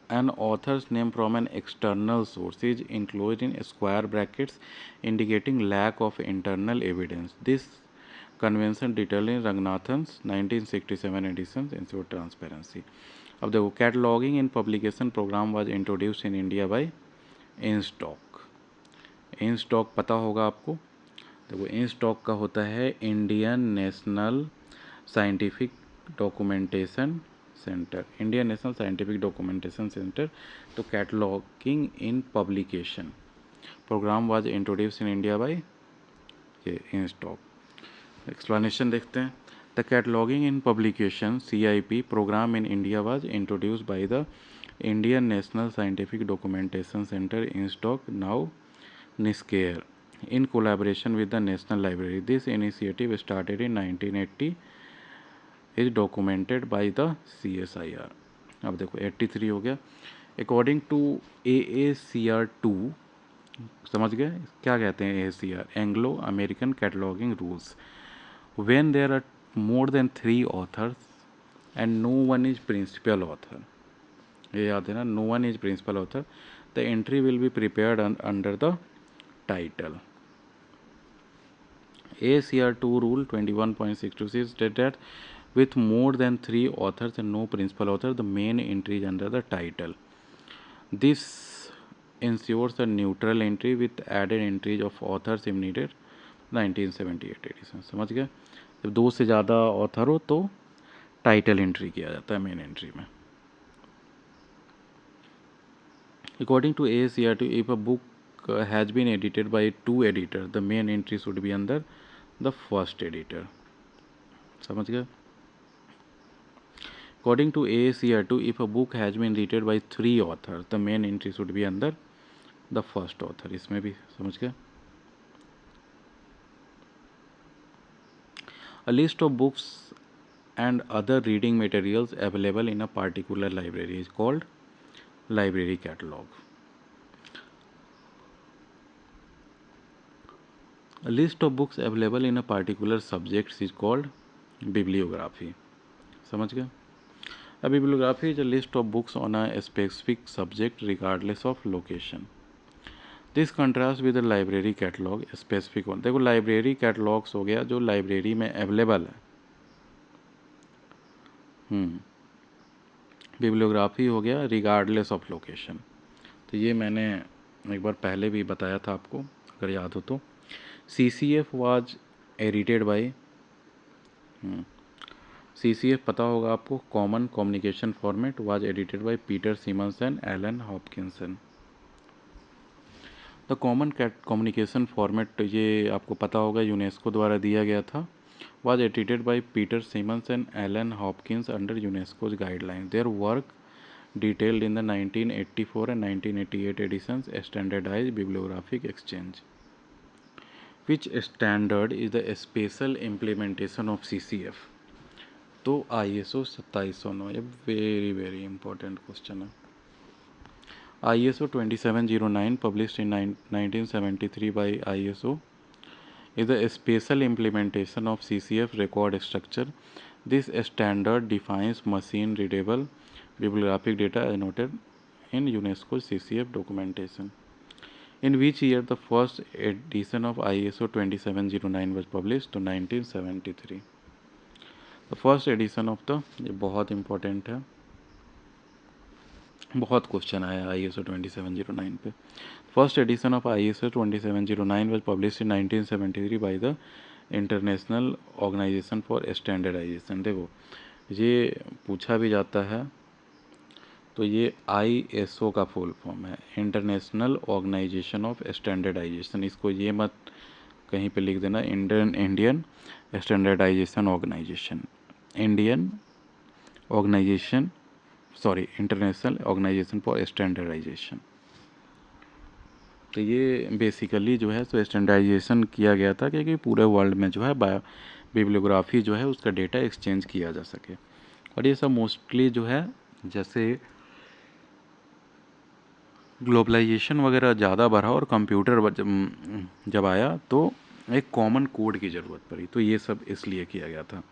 an author's name from an external source is enclosed in square brackets indicating lack of internal evidence. This convention detailed in Ranganathan's 1967 edition ensure transparency. अब देखो cataloguing in publication programme was introduce in India by INSDOC. INSDOC पता होगा आपको. देखो INSDOC का होता है Indian National Scientific Documentation Centre. Indian National Scientific Documentation Centre. तो cataloguing in publication programme was introduce in India by ये INSDOC. Explanation देखते हैं. The cataloguing in publication CIP programme in India was introduced by the Indian National Scientific Documentation Centre INSDOC now NISCARE in collaboration with the National Library. This initiative started in 1980 is documented by the CSIR. अब देखो 83 हो गया. According to AACR2, समझ गए क्या कहते हैं AACR? Anglo American cataloguing rules. When there are more than 3 authors and no one is principal author, ये याद है ना, no one is principal author, the entry will be prepared under the title. ACR2 rule 21.626 states that with more than 3 authors and no principal author, the main entry is under the title. This ensures a neutral entry with added entries of authors if needed. 1978 addition. समझ गए. जब 2 से ज़्यादा author हो तो title entry किया जाता है मेन एंट्री में. According to AACR2, if a book has been edited by 2 editors, the main entry should be under the first editor. समझ गए. According to AACR2, if a book has been edited by 3 authors, the main entry should be under the first author. इसमें भी समझ गए. A list of books and other reading materials available in a particular library is called library catalog. A list of books available in a particular subject is called bibliography. समझ गए? A bibliography is a list of books on a specific subject regardless of location. This contrast with library catalogue specific हो। देखो library catalogues हो गया जो library में available है। Bibliography हो गया रिगार्डलेस ऑफ लोकेशन। तो ये मैंने एक बार पहले भी बताया था आपको, अगर याद हो तो। CCF was edited by CCF पता होगा आपको, common communication format, was edited by Peter Simmons and Alan Hopkinson. The common communication format ये आपको पता होगा यूनेस्को द्वारा दिया गया था। Was edited by Peter Simmons and Alan Hopkins under UNESCO's guideline. Their work detailed in the 1984 and 1988 editions standardized bibliographic exchange. Which standard is the special implementation of CCF? तो ISO 2709, ये very important question है। ISO 2709 published in 1973 by ISO is the special implementation of CCF record structure. This standard defines machine readable bibliographic data as noted in UNESCO CCF documentation. In which year the first edition of ISO 2709 was published? To 1973. The first edition of the, ये बहुत important है, बहुत question आया ISO 2709 पे। First edition of ISO 2709 was published in 1973 by the international organisation for standardisation. देखो ये पूछा भी जाता है, तो ये ISO का फुल फॉर्म है, इंटरनेशनल ऑर्गेनाइजेशन ऑफ स्टैंडर्डाइजेशन। इसको ये मत कहीं पे लिख देना Indian standardisation organisation, Indian organisation, sorry international organisation for standardisation. तो ये बेसिकली जो है सो स्टैंडर्डाइजेशन किया गया था क्योंकि पूरे वर्ल्ड में जो है बिब्लियोग्राफी जो है उसका डेटा एक्सचेंज किया जा सके। और ये सब मोस्टली जो है जैसे ग्लोबलाइजेशन वगैरह ज़्यादा बढ़ा और कंप्यूटर जब आया तो एक कॉमन कोड की ज़रूरत पड़ी, तो ये सब इसलिए किया गया था।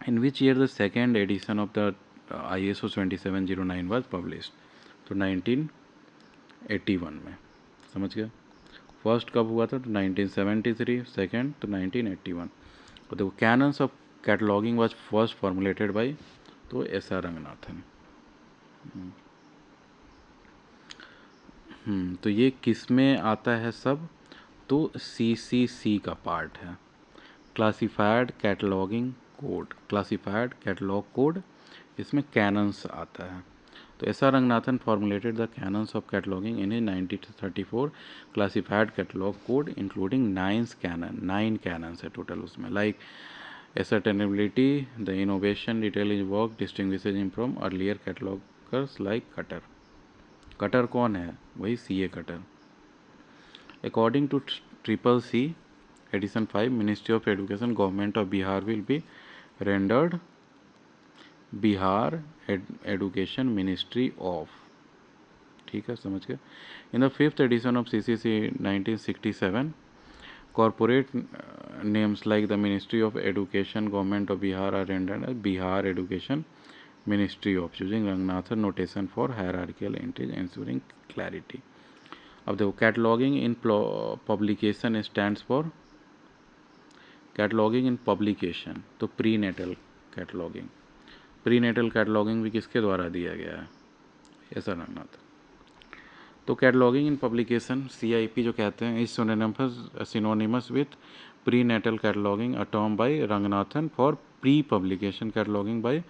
In which year the second edition of the ISO 2709 was published? तो 1981 में। समझ गए? फर्स्ट कब हुआ था? तो 1973, सेकेंड तो 1981। तो देखो canons of cataloguing was first formulated bye तो SR रंगनाथन। तो ये किस में आता है सब? तो CCC का पार्ट है, classified cataloguing code, classified catalogue code, इसमें कैनन्स आता है। तो SR Ranganathan formulated the canons of cataloguing in 1934 classified catalogue code including 9 cannons है टोटल उसमें, like ascertainability, the innovation, detail is work distinguishes him from earlier catalogers like Cutter। Cutter कौन है? वही CA Cutter. According to CCC edition 5, ministry of education government of Bihar will be rendered Bihar education ministry of. ठीक है, समझ गए? In the fifth edition of CCC 1967 corporate names like the Ministry of Education, Government of Bihar are rendered as Bihar Education Ministry of, using Ranganathan notation for hierarchical entries ensuring clarity। अब देखो cataloguing in publication stands for, cataloguing in publication तो prenatal cataloguing, prenatal cataloguing भी किसके द्वारा दिया गया है? ऐसा रंगनाथ। तो कैटलॉगिंग इन पब्लिकेशन CIP जो कहते हैं is synonymous with prenatal cataloguing, a term by Ranganathan for pre publication cataloguing by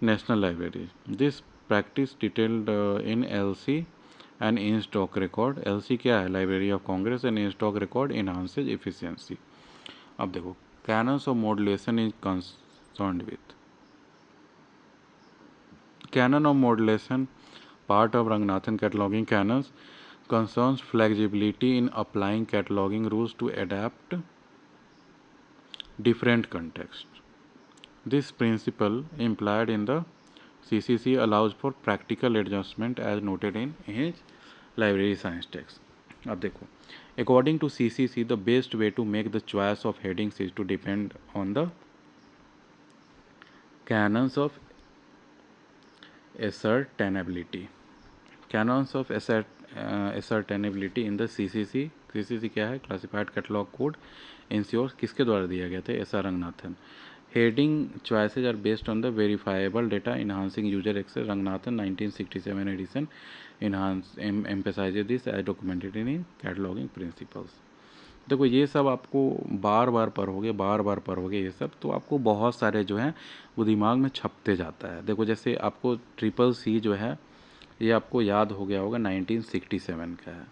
national library. This practice detailed in LC and INSDOC record. LC क्या है? Library of Congress, and INSDOC record enhances efficiency. अब देखो canons of modulation is concerned with, canon of modulation part of Ranganathan cataloging canons concerns flexibility in applying cataloging rules to adapt different contexts. This principle implied in the CCC allows for practical adjustment as noted in his library science text। अब देखो, according to CCC the best way to make the choice of headings is to depend on the canons of ascertainability. Canons of ascertainability in the CCC. CCC क्या है? Classified catalogue code ensure किसके द्वारा दिया गया था? SR Ranganathan. Heading choices are based on the verifiable data enhancing user access. Ranganathan 1967 edition enhance emphasises this as documented in cataloguing principles. देखो ये सब आपको बार बार पढ़ोगे ये सब, तो आपको बहुत सारे जो हैं वो दिमाग में छपते जाता है. देखो जैसे आपको CCC जो है ये आपको याद हो गया होगा 1967 का है.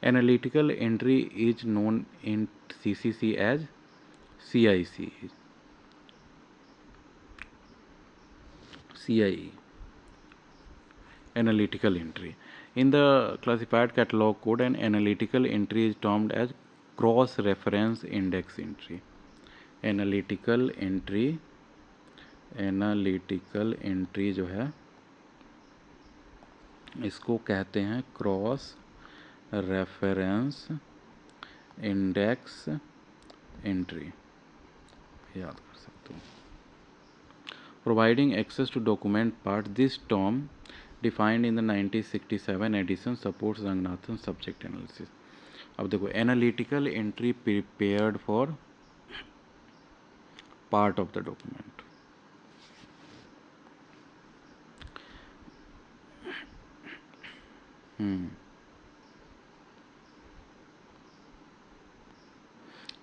Analytical entry is known in CCC as CIE analytical entry. In the classified catalog code, an analytical entry is termed as cross reference index entry. Analytical entry जो है इसको कहते हैं क्रॉस रेफरेंस इंडेक्स एंट्री, याद कर सकते हो. Providing access to document part, this term defined in the 1967 edition supports Ranganathan subject analysis. अब देखो analytical entry prepared for part of the document.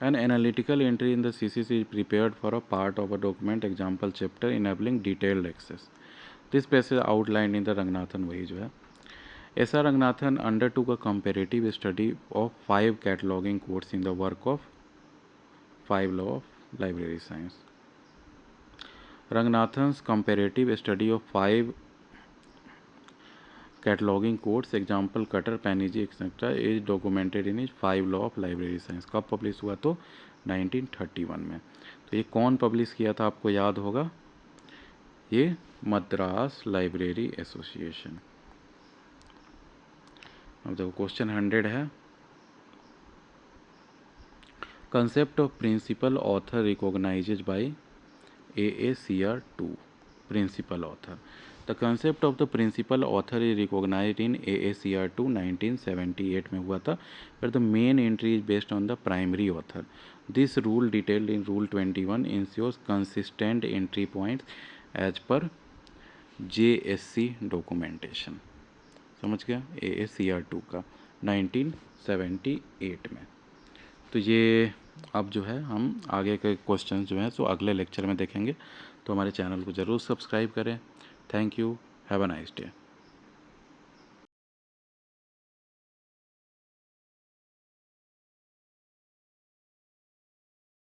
An analytical entry in the CCC is prepared for a part of a document, example chapter, enabling detailed access. This passage outlined in the Ranganathan वही जो है. SR Ranganathan undertook a comparative study of 5 cataloging codes in the work of 5 law of library science. Ranganathan's comparative study of 5 cataloging codes, example cutter, Panigi, etc. is documented in his 5 law of library science. कब publish हुआ? तो 1931 में. तो ये कौन publish किया था आपको याद होगा? ये मद्रास लाइब्रेरी एसोसिएशन. अब देखो क्वेश्चन 100 है. Concept of principal author recognised by AACR 2. Principal author. The concept of the principal author is recognised in AACR 2 1978 में हुआ था. पर the main entry is based on the primary author. This rule detailed in rule 21 ensures consistent entry points as per JSC documentation. समझ गया? AACR 2 का 1978 में. तो ये अब जो है हम आगे के क्वेश्चन जो हैं सो अगले लेक्चर में देखेंगे. तो हमारे चैनल को ज़रूर सब्सक्राइब करें. Thank you. Have a nice day.